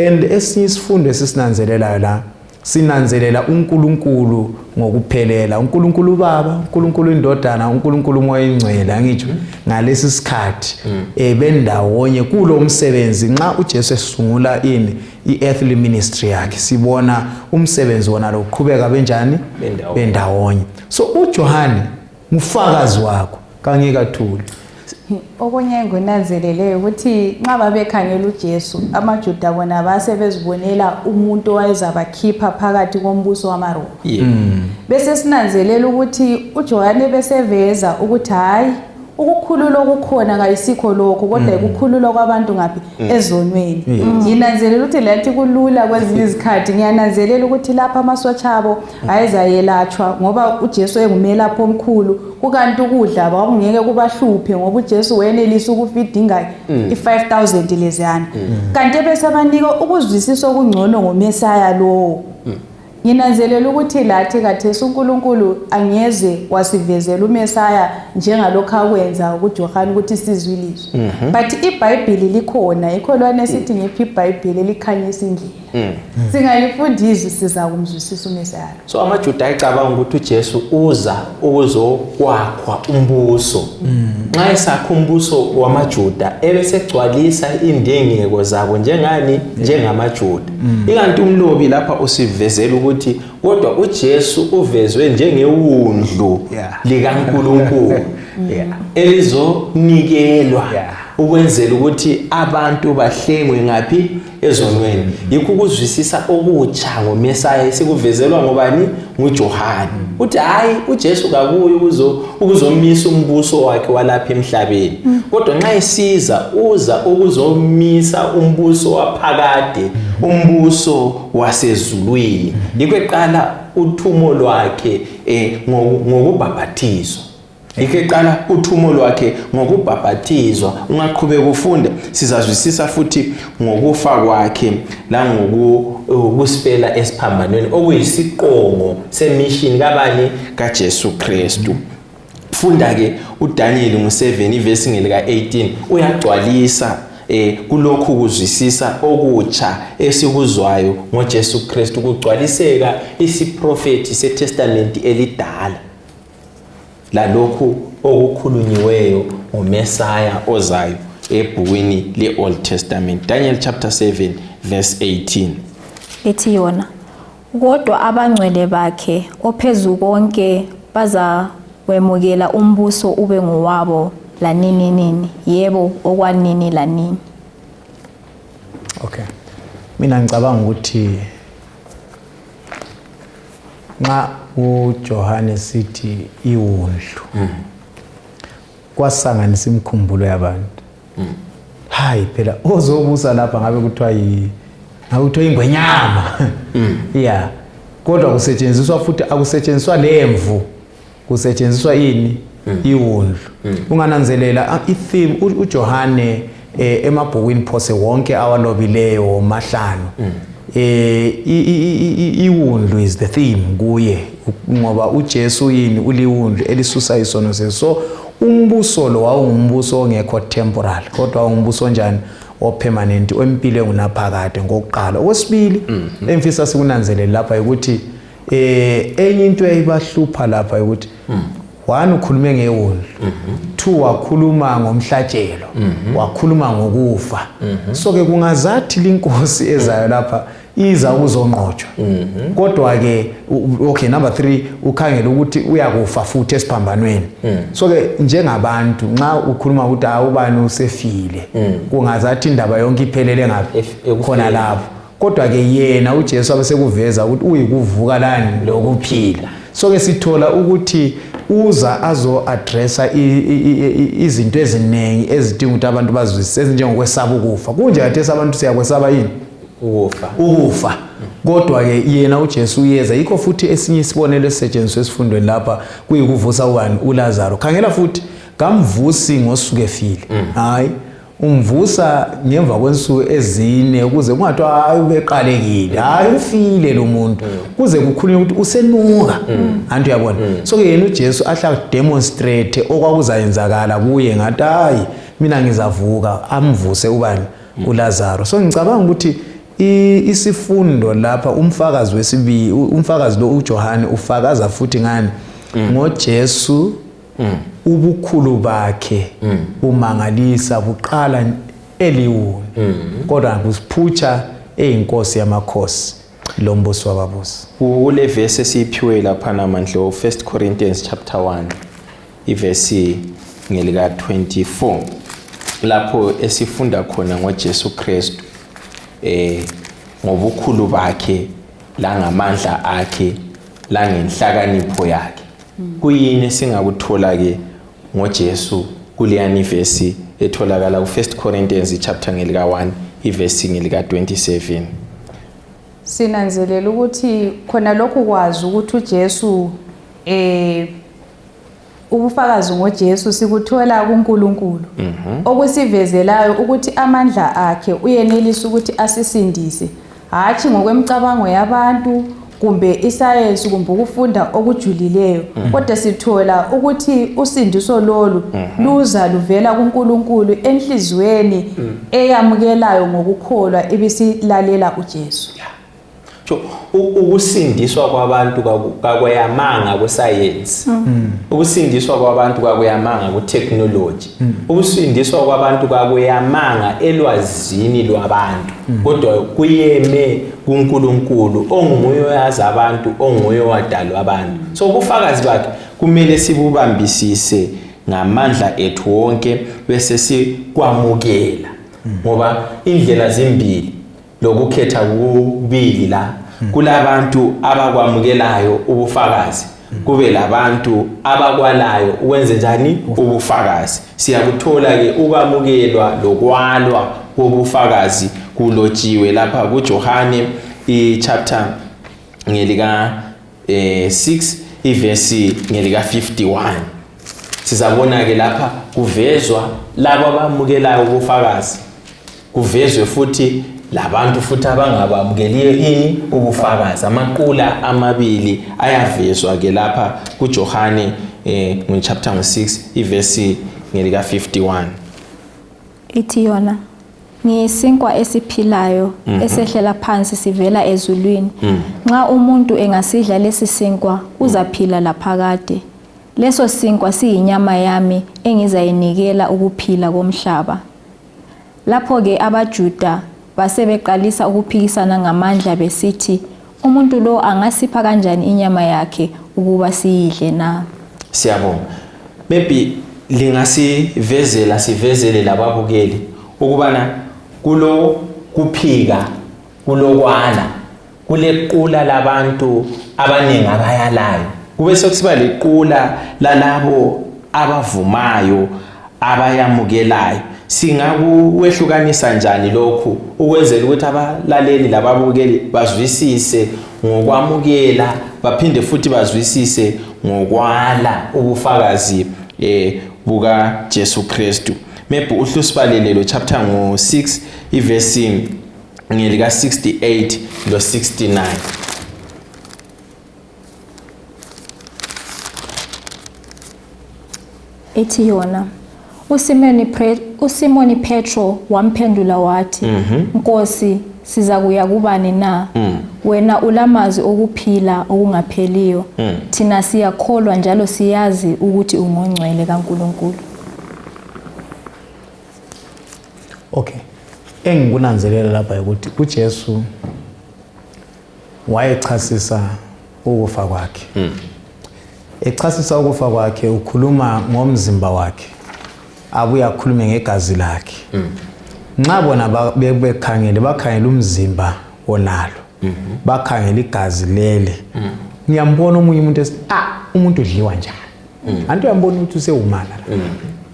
and esinye isifundo esisinanzelelayo la sinanzelela uNkulunkulu ngokuphelela uNkulunkulu ubaba uNkulunkulu indodana uNkulunkulu umoya ingcwele angitsho ngalesi sikhathi bendawonye kulo umsebenzi nxa uJesu esungula i-earthly ministry yakhe sibona umsebenzi wona lo uqhubeka benjani bendawonye so uJohane ngufakazi wakho kangeke athule okunye ngonanzeleleyo ukuthi nxa babekhangela uJesu amaJuda bona base bezibonela umuntu owayezabakhipha phakathi kombuso wamaRoma bese sinanzelela ukuthi uJohane beseveza ukuthi hayi ukukhulula okukhona kayisikho lokho kodwa ukukhulula kwabantu ngaphi ezonweni nginanzelela ukuthi lathi kulula kwezinye izikhathi ngiyananzelela ukuthi lapha amasotsha abo ayezayelatshwa ngoba uJesu engumelaphi omkhulu kukanti ukudla bakungeke kubahluphe ngoba uJesu wenelisa ukufidinga i5000 leziyana kanti bese abanika ukuzwisisa okungcono ngoMesaya lo nginanzelela ukuthi lathi kathesi uNkulunkulu angeze wasivezela uMesaya njengalokho akwenza kuJohane ukuthi sizwilizwe but iBhayibheli likhona ikholwane esithi ngiphi iBhayibheli likhanyisa indlela singalifundisa siza kumzwisisa uMesaya so amaJuda ayicabanga ukuthi uJesu uza ukuzokwakhwa umbuso nxa esakha umbuso wamaJuda ebesegcwalisa indengeko zabo njengamaJuda ikanti umlobi lapha usivezela ukuthi kodwa uJesu uvezwe njengewundlu likaNkulunkulu elizonikelwa ukwenzela ukuthi abantu bahlengwe ngaphi ezonweni yikho ukuzwisisa okutsha ngoMesaya esikuvezelwa ngobani nguJohane uthi hayi uJesu kabuyi ukuzomisa umbuso wakhe walapha emhlabeni kodwa nxa esiza uza ukuzomisa umbuso waphakade umbuso wasezulwini yikho eqala uthumo lwakhe ngokubhaphathizwa yikho eqala uthumo lwakhe ngokubhaphathizwa ungaqhubeka ufunda sizazwisisa futhi ngokufa kwakhe la ngokusifela esiphambanweni okuyisiqongo semission kabani kaJesu Kristu funda ke uDaniel ngo7 ivesi ngelika 18 uyagcwalisa kulokhu kuzwisisa okutsha esikuzwayo ngoJesu Kristu kugcwaliseka isiprofeti seTestament elidala lalokhu okukhulunyiweyo ngoMesaya ozayo ebhukwini leOld Testament Daniel chapter 7 verse 18 ethi yona kodwa abangcwele bakhe ophezulu konke baza wemukela umbuso ube ngowabo lanini nini yebo okwanini lanini okay mina ngicabanga ukuthi nxa uJohane sithi iwundlu kwasanganisa imkhumbulo yabantu hayi phela ozobusa lapha ngabe kuthiwa ingwenyama yeah kodwa kusetshenziswa futhi akusetshenziswa lemvu kusetshenziswa ini iwundlu ungananzelela itheme uJohane emabhukwini phose wonke awalobileyo mahlanu iwundlu is the theme kuye ngoba uJesu yini uliwundlu elisusa isono so umbuso lo wawungumbuso ongekho temporal kodwa wawungumbuso njani opermanent empilo engunaphakade ngokuqala okwesibili emfisa sikunanzelele lapha ukuthi enye into eyibahlupha lapha ukuthi one ukhulume ngewundlu two wakhuluma ngomhlatshelo wakhuluma ngokufa so ke kungazathi linkosi ezayo lapha iza ukuzonqotshwa kodwa ke okay number 3 ukhangela ukuthi uyakufa futhi esiphambanweni so ke njengabantu nxa ukhuluma ukuthi awubani usefile kungazathi indaba yonke iphelele ngapi khona lapho kodwa ke yena uJesu abesekuveza ukuthi uyikuvuka lani lokuphila. So ke sithola ukuthi uza addressa izinto eziningi ezidinga ukuthi abantu bazwisise ezinjengokwesaba ukufa. Kunje kade abantu siyakwesaba yini? Ukufa. Kodwa ke yena uJesu uyeza. Yikho futhi esinye isibonelo esisetshenziswa esifundweni lapha kuyikuvusa ubani? uLazaro. Khangela futhi kamvusi ngosuku efile. Hayi umvusa ngemva kwensuku ezine ukuze kungathiwa hayi ubeqalekile, hayi ufile lo muntu, kuze kukhulunywe ukuthi usenuka. Antu uyabona. So ke yena uJesu ahla demonstrate okwakuzayenzakala kuye ngathi hayi mina ngizavuka, amvuse ubani? uLazaro. So ngicabanga ukuthi isifundo lapha umfakazi wesibili, umfakazi lo uJohane ufakaza futhi ngani? ngoJesu ubukhulu bakhe umangalisa buqala eliwuni, kodwa kusiphutsha eyinkosi yamakhosi lombuso wababusi. Kule verse esiphiwe lapha namandla 1 Corinthians chapter 1 iverse ngelika 24 lapho esifunda khona ngoJesu Kristu ngobukhulu bakhe la ngamandla akhe la ngenhlakanipho yakhe. Kuyini singakuthola ke ngoJesu kuleyani verse etholakala ku1 Corinthians chapter ngelika 1 iverse ngelika 27? Sinanzelela ukuthi khona lokhu kwazi ukuthi uJesu ubufakazi ngoJesu sikuthola kuNkulunkulu okusivezelayo ukuthi amandla akhe uyenelisa ukuthi asisindise, hathi ngokwemicabango yabantu kumbe isayensi kumbe ukufunda okujulileyo, kodwa sithola ukuthi usindiso lolu luza luvela kuNkulunkulu enhlizweni eyamukelayo ngokukholwa ibisilalela uJesu. So ukusindiswa kwabantu kakweyamanga kwesayensi, ukusindiswa kwabantu kakweyamanga kutechnology, ukusindiswa kwabantu kakweyamanga elwazini lwabantu, kodwa kuyeme kuNkulunkulu onguye oyazi abantu, onguye wadala abantu. So ubufakazi bakhe kumele sibubambisise ngamandla ethu wonke bese sikwamukela, ngoba indlela zimbili lokukhetha kubili la. Kulabantu abakwamukelayo ubufakazi, kube labantu abakwalayo ukwenze njani ubufakazi. Siyakuthola ke ukwamukelwa lokwalwa kobufakazi kulotshiwe lapha kuJohane ichapter ngelika 6 iverse ngelika 51. Sizabona ke lapha kuvezwa labo abamukelayo ubufakazi, kuvezwe futhi labantu futhi abangabamukeliyo ini ubufakazi. Amaqula amabili ayavezwa ke lapha kuJohane chapter 6 iverse ngelika 51. Ithi yona ngiyisinkwa esiphilayo esehlela phansi sivela ezulwini. Nxa umuntu engasidla lesi sinkwa uzaphila laphakade. Leso sinkwa siyinyama yami engizayinikela ukuphila komhlaba. Lapho ke abaJuda basebeqalisa ukuphikisana ngamandla besithi umuntu lo angasipha kanjani inyama yakhe ukuba siyidle na? Siyabonga. Maybe lingasivezela sivezele lababukeli ukubana kulo kuphika kulokwala kulequla labantu abaningi abayalayo, kube sokusiba lequla lalabo abavumayo abayamukelayo. Singakuwehlukanisa njani lokhu ukwenzela ukuthi abalaleli lababukeli bazwisise ngokwamukela baphinde futhi bazwisise ngokwala ubufakazi buka Jesu Kristu? Maybe uhlusibalelelo chapter 6 iverse ngelika 68 lo 69. Ethi yona uSimoni Petro wamphendula wathi, Nkosi, siza kuya kubani na? Wena ulamazi okuphila okungapheliyo. Thina siyakholwa njalo siyazi ukuthi ungongcwele kaNkulunkulu. Okay. Engikunanzelela lapha ukuthi uJesu wayechasisa ukufa kwakhe. Echasisa ukufa kwakhe ukhuluma ngomzimba wakhe, abuye akhulume ngegazi lakhe. Nxa bona bekhangele bakhangela umzimba onalo bakhangela igazi lele ngiyambona omunye umuntu umuntu udliwa njani anti uyambona ukuthi usewumala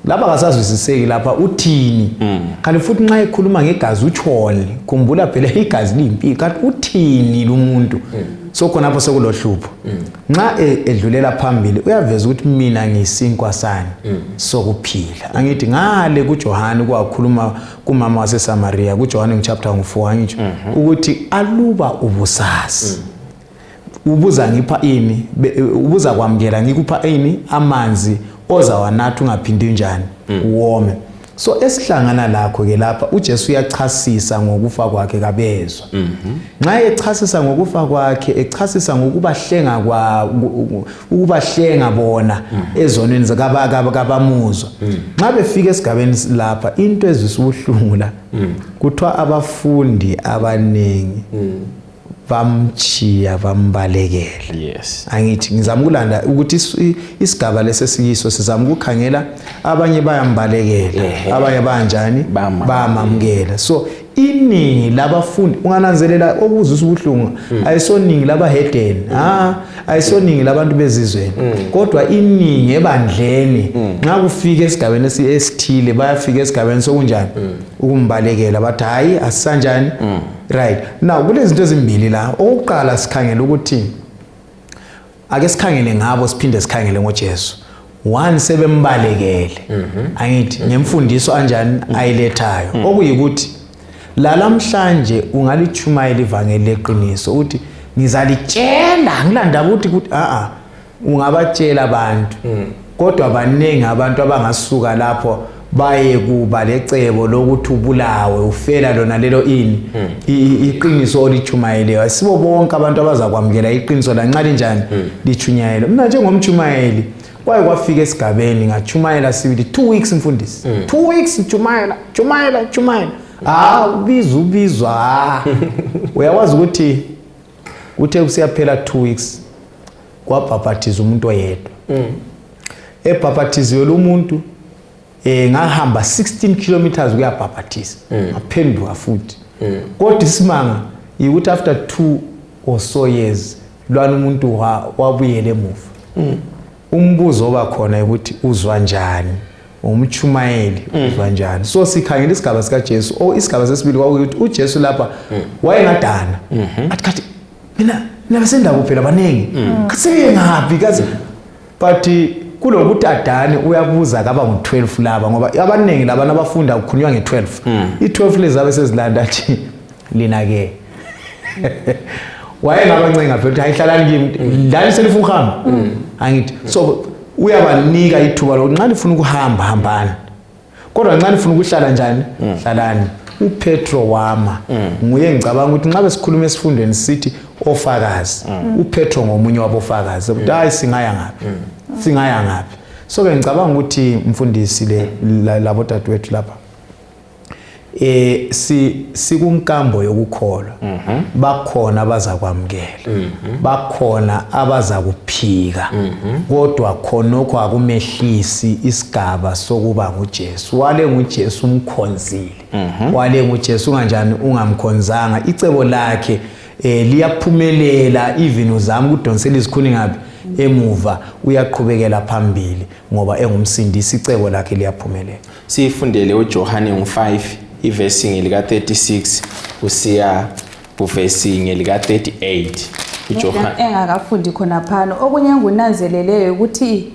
lapha kasazwisiseki lapha uthini kanti futhi nxa ekhuluma ngegazi utshole khumbula phela igazi liyimpilo kanti uthini lo muntu so khona lapho sekulohlupho nxa edlulela phambili uyaveza ukuthi mina ngiyisinkwa sani sokuphila angithi ngale kuJohane kwakhuluma kumama waseSamaria kuJohane chapter 4 angitsho ukuthi aluba ubusasi ubuza ngipha ini ubuza kwamkela ngikupha ini amanzi oza wanatha ungaphindi njani uwome so esihlangana lakho ke lapha uJesu uyachasisa ngokufa kwakhe kabezwa nxa echasisa ngokufa kwakhe echasisa ukubahlenga bona ezonweni zakabamuzwa nxa befika esigabeni lapha into ezisubuhlungu la kuthiwa abafundi abaningi bamchiya bambalekela yes angithi ngizama ukulanda ukuthi isigaba lesesiyiso sizama ukukhangela abanye bayambalekela abanye banjani bamamkela so iningi labafundi ungananzelela okuzisa ubuhlungu ayisoningi labahedeni ayisoningi labantu bezizweni kodwa iningi ebandleni nxa kufika esigabeni esithile bayafika esigabeni sokunjani ukumbalekela bathi hayi asisanjani right now kulezinto ezimbili la oqala sikhangela ukuthi ake sikhangele ngabo siphinde sikhangele ngoJesu one sebembalekele angithi ngemfundiso kanjani ayilethayo okuyikuthi la namhlanje ungalichumayela ivangeli leqiniso uthi ngizalitshela ngilanda ukuthi ungabatshela abantu kodwa abaningi abantu abangasuka lapho baye kuba lecebo lokuthi ubulawe ufela lona lelo iqiniso olichumayeleyo sibo bonke abantu abazakwamkela iqiniso lanxa linjani lichunyayelo mina njengomchumayeli kwaye kwafika esigabeni ngachumayela sibili 2 weeks mfundisi 2 weeks chumayela ubizwa uyawazi ukuthi uthe usiyaphela 2 weeks kwabhaphathiza umuntu oyedwa ebhaphathiziwe lo muntu ngahamba 16 kilometers kuyabhaphathiza ngaphenduka futhi kodwa isimanga ukuthi after 2 or so years lwana umuntu wabuyela emuva umbuzo obakhona ukuthi uzwa njani umchumayeli uzwa njani so sikhangela isigaba sika Jesu isigaba sesibili kwakuthi uJesu lapha wayengadana athi mina basenda kuphela banengi kasebe ngaphi kaze but kulokuthi adane uyabuza kaba ngu12 laba ngoba abanengi labana abafunda ukukhulunywa nge12 i12 lezabe sezilanda nje lina ke wayengabancenga phela ukuthi hayihlalani kimi lani selifuna ukuhamba angithi so uyabanika ithuba lokunxa nifuna ukuhamba hambani kodwa nxa nifuna ukuhlala njani hlalani uPetro wama nguye ngicabanga ukuthi nxa besikhuluma esifundweni sithi ofakazi uPetro ngomunye wabofakazi ukuthi hayi singaya ngaphi so ke ngicabanga ukuthi mfundisi labo dadewethu lapha sikunkambo yokukholwa bakhona abazakwamkela bakhona abazakuphika kodwa khonokho akumehlisi isigaba sokuba nguJesu wale nguJesu umkhonzile wale nguJesu kanjani ungamkhonzanga icebo lakhe liyaphumelela even uzama ukudonsela izikhuni ngapi emuva uyaqhubekela phambili ngoba engumsindisi icebo lakhe liyaphumelela sifundele uJohane 5 iverse ngelika 36 usiya kuverse ngelika 38 uJohane engakafundi khona phano okunye engunanzeleleyo ukuthi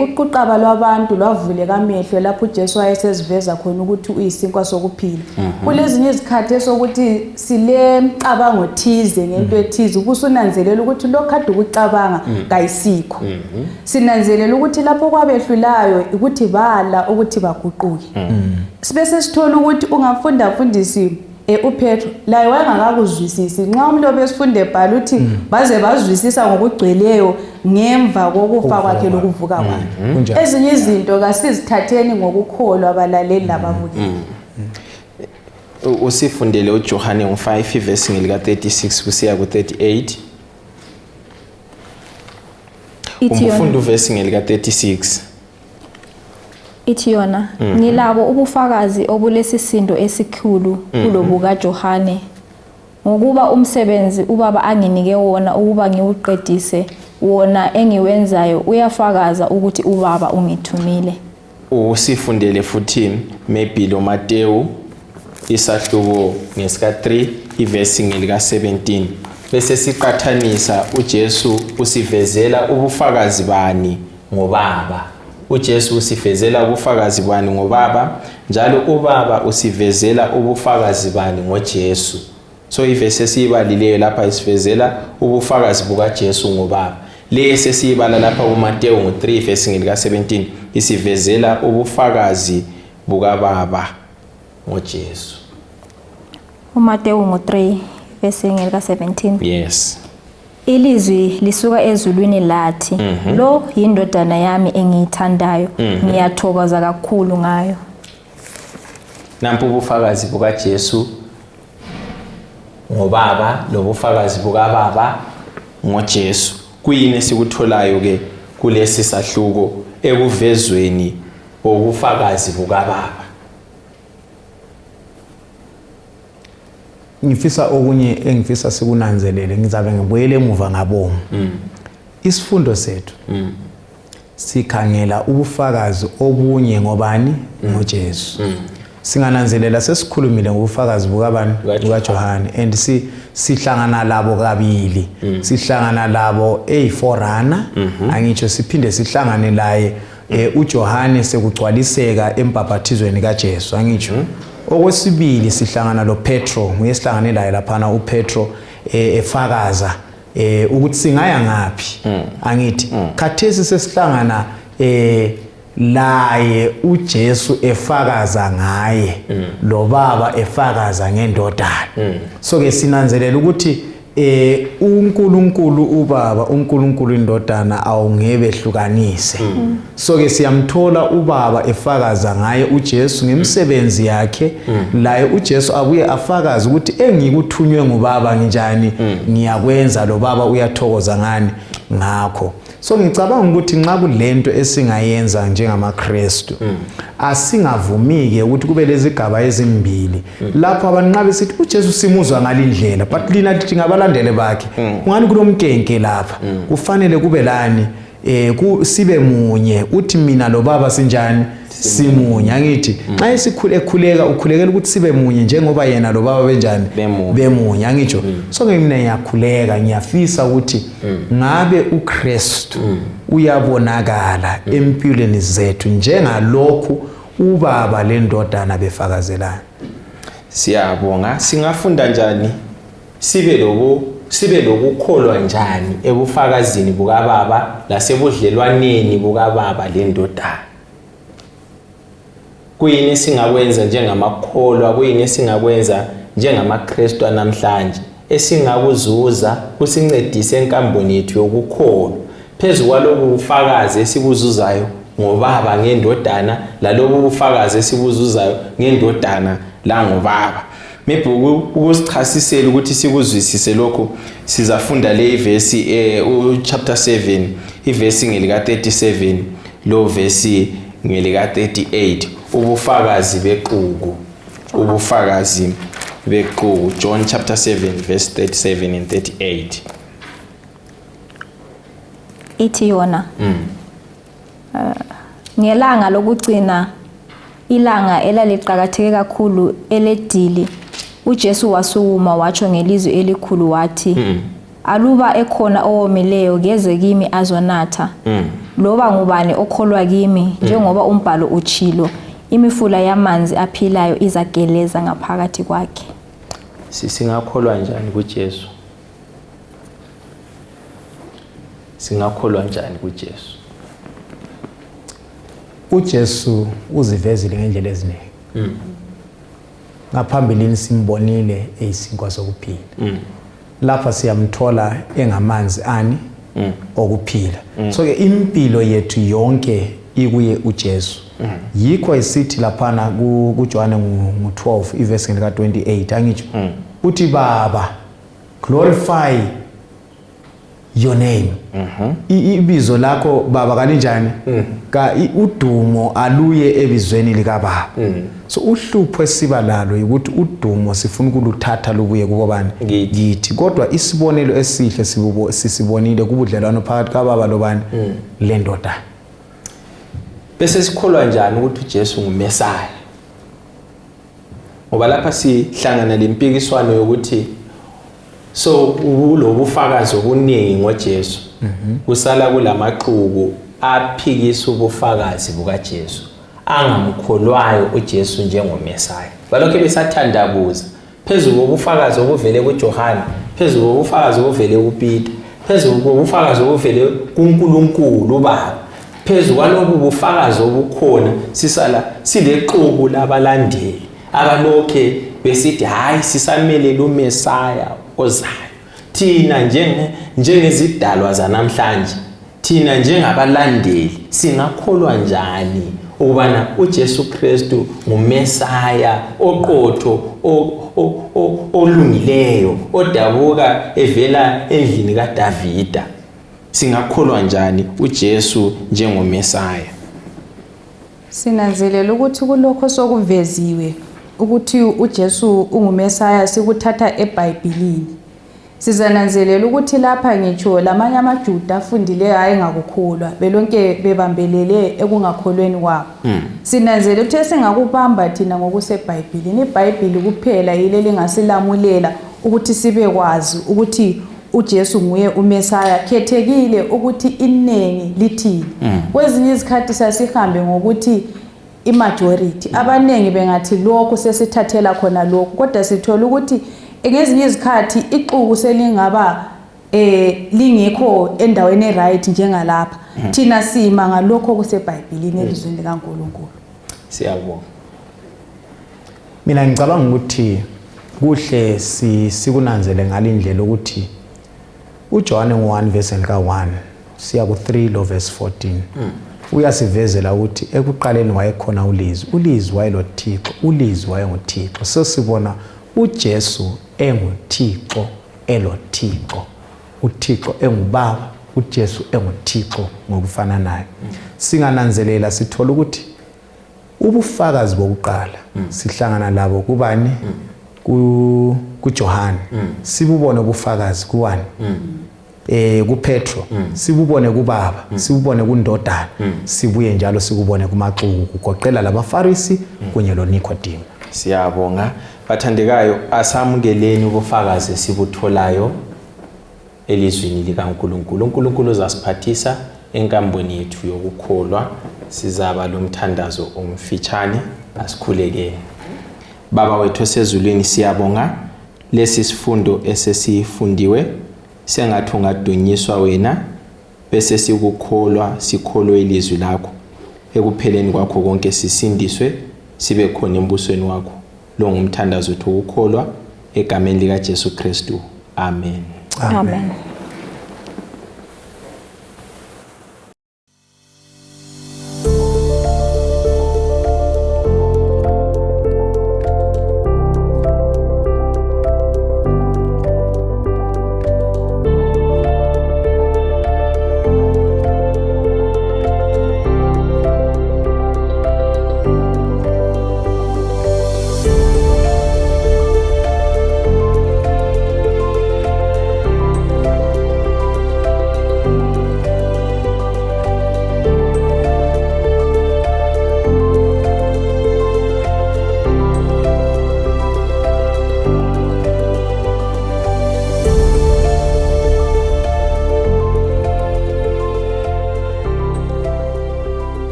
uquqaba lwabantu lwavuleka amehlo lapho uJesu wayeseziveza khona ukuthi uyisinkwa sokuphila kulezinye izikhathi esokuthi sile mcabango thize ngento ethize ubusunanzelela ukuthi lokade ukucabanga kayisikho sinanzelela ukuthi lapho kwabehlulayo ukuthi bala ukuthi baguquke sibese sithola ukuthi ungafunda fundisi uPetro la wayengakakuzwisisi nxa umlobo esifunde ebhala uthi baze bazwisisa ngokugcweleyo ngemva kokufa kwakhe lokuvuka kwakhe ezinye izinto kasizithatheni ngokukholwa abalaleli lababukeli usifundele uJohane 5 verse ngelika 36 kusiya ku 38 umfundo verse ngelika 36 ithi yona ngilabo ubufakazi obulesisindo esikhulu kulobuka Johane ngokuba umsebenzi ubaba anginike wona ukuba ngiwuqedise wona engiwenzayo uyafakaza ukuthi ubaba ungithumile. Usifundele futhi maybe lo Mateyu isahluko ngesika 3 ivesi ngelika 17 bese siqathanisa uJesu usivezela ubufakazi bani ngobaba. uJesu usivezela ubufakazi bani ngobaba njalo ubaba usivezela ubufakazi bani ngoJesu. So ivesi esiyibalileyo lapha isivezela ubufakazi bukaJesu ngobaba. Lesi siyibala lapha uMateyu ngo3 verse ngelika 17 isivezela ubufakazi bukababa ngoJesu. uMateyu ngo3 verse ngelika 17. Yes. Ilizwi lisuka ezulwini lathi, lo yindodana yami engiyithandayo, ngiyathokoza kakhulu ngayo. Nampu ubufakazi bukaJesu ngobaba lobufakazi bukababa ngoJesu. Kuyini esikutholayo ke kulesi sahluko ekuvezweni obufakazi bukababa? Ngifisa okunye engifisa sikunanzelele ngizabe ngibuyele emuva ngabomo. Isifundo sethu sikhangela ubufakazi obunye ngobani ngoJesu. Singananzelela sesikhulumile ngobufakazi bukabani bukaJohane and sihlangana labo kabili. Sihlangana labo eyiforana angitsho siphinde sihlangane laye uJohane sekugcwaliseka embhabhathizweni kaJesu angitsho. Okwesibili sihlangana lo Petro nguyesihlangane laye laphana uPetro efakaza ukuthi singaya ngapi angithi khathesi sesihlangana laye uJesu efakaza ngaye lo baba efakaza ngendodana. So ke sinanzelela ukuthi uNkulunkulu ubaba uNkulunkulu indodana awungebe hlukanise. So ke siyamthola ubaba efakaza ngaye uJesu ngemsebenzi yakhe laye uJesu abuye afakaza ukuthi engikuthunywe ngubaba njani ngiyakwenza lo baba uyathokoza ngani ngakho. So ngicabanga ukuthi nxa kulento esingayenza njengamaKristu asingavumike ukuthi kube lezigaba ezimbili lapho abantu nxa besithi uJesu simuzwa ngalindlela but lina lithi ngabalandele bakhe ungani kulomkenke lapha kufanele kube lani sibe munye uthi mina lo baba sinjani simunye angithi nxa esikhuleka ukhulekela ukuthi sibe munye njengoba yena lo baba benjani bemunye angitsho. So mina ngiyakhuleka ngiyafisa ukuthi ngabe uKristu uyabonakala empilweni zethu njengalokhu ubaba lendodana befakazelana. Siyabonga. Singafunda njani sibe lokukholwa njani ebufakazini bukababa lasebudlelwaneni bukababa lendodana? Kuyini esingakwenza njengamakholwa, kuyini esingakwenza njengamaKristu namhlanje esingakuzuza kusincedise enkamboni yethu yokukholwa phezu kwalobu bufakazi esibuzuzayo ngobaba ngendodana lalobu bufakazi esibuzuzayo ngendodana la ngobaba. Maybe ukusichasisela ukuthi sikuzwisise lokho sizafunda le ivesi chapter 7 ivesi ngelika 37 lo vesi ngelika 38 ubufakazi bequku. Ubufakazi bequku, John chapter 7 verse 37 and 38. Ithi yona ngelanga lokugcina ilanga elaliqhakatheke kakhulu eledili uJesu wasukuma watsho ngelizwi elikhulu wathi aluba ekhona owomileyo keze kimi azonatha loba ngubani okholwa kimi njengoba umbhalo utshilo imifula yamanzi aphilayo izageleza ngaphakathi kwakhe. Singakholwa njani kuJesu? Singakholwa njani kuJesu? uJesu uzivezile ngendlela eziningi. Ngaphambilini simbonile eyisinkwa sokuphila. Lapha siyamthola engamanzi ani okuphila. So ke impilo yethu yonke ikuye uJesu. Yikho isithi laphana kuJohane ngo12 ivesi ngelika 28 angitsho uthi baba glorify your name. Ibizo lakho baba kalinjani? Udumo aluye ebizweni lika baba. So uhlupho esiba lalo ukuthi udumo sifuna ukuluthatha lubuye kubo bani? Yithi. Kodwa isibonelo esihle sisibonile kubudlelwano phakathi kaBaba lobani? Lendoda. Bese sikholwa njani ukuthi uJesu nguMesaya? Ngoba lapha sihlangana lempikiswano yokuthi so ulo bufakazi obuningi ngoJesu. Kusala kulamaqhubu aphikisa ubufakazi bukaJesu. Angamkholwayo uJesu njengoMesaya. Balokho besathandabuza phezulu kobufakazi obuvele kuJohane, phezulu kobufakazi obuvele kuPeter, phezulu kobufakazi obuvele kuNkulunkulu uBaba. Phezulu kwalobu bufakazi obukhona sisala silexuku labalandeli abalokhe besithi hayi sisamele uMesaya ozayo. Thina njengezidalwa zanamhlanje, thina njengabalandeli singakholwa njani ukubana uJesu Kristu nguMesaya oqotho olungileyo odabuka evela endlini kaDavida? Singakholwa njani uJesu njengoMesaya? Sinanzelela ukuthi kulokho sokuveziwe ukuthi uJesu unguMesaya sikuthatha eBhayibhelini. Sizananzelela ukuthi lapha ngitsho lamanye amaJuda afundileyo hayi ngakukholwa belonke bebambelele ekungakholweni kwabo. Sinanzelela ukuthi singakubamba thina ngokuseBhayibhelini. iBhayibheli kuphela yile lingasilamulela ukuthi sibe kwazi ukuthi uJesu nguye uMesaya. Khethekile ukuthi inengi lithini. Kwezinye izikhathi sasihambe ngokuthi imajority abanengi bengathi lokho sesithathela khona lokho, kodwa sithola ukuthi ngezinye izikhathi ixuku selingaba lingekho endaweni right njengalapha. Thina sima ngalokho kuseBhayibhelini elizweni likaNkulunkulu. Siyabonga. Mina ngicabanga ukuthi kuhle sikunanzele ngalindlela ukuthi uJohane 1 verse 1 siya ku3 lo verse 14 uyasivezela ukuthi ekuqaleni wayekhona ulizwi, ulizwi wayeloThixo, ulizwi wayenguThixo. Sesibona uJesu enguThixo eloThixo, uThixo engubaba, uJesu enguThixo ngokufananayo. Singananzelela sithola ukuthi ubufakazi bokuqala sihlangana labo kubani? kuJohane. Sibubone ubufakazi kuwani? kuPetro. Sibubone kuBaba, sibubone kuNdodana, sibuye njalo sikubone kumaxuku kugoqela labaFarisi kunye loNikodimo. Siyabonga. Bathandekayo, asamukeleni ubufakazi esibutholayo elizwini likaNkulunkulu. uNkulunkulu uzasiphathisa enkambweni yethu yokukholwa. Sizaba lomthandazo omfitshane, asikhulekeni. Baba wethu osezulwini, siyabonga lesi sifundo esesifundiwe. Sengathi ungadunyiswa wena bese sikukholwa, sikholwe ilizwi lakho. Ekupheleni kwakho konke sisindiswe, sibe khona embusweni wakho. Lo ngumthandazo wethu ukukholwa egameni likaJesu Kristu. Amen. Amen.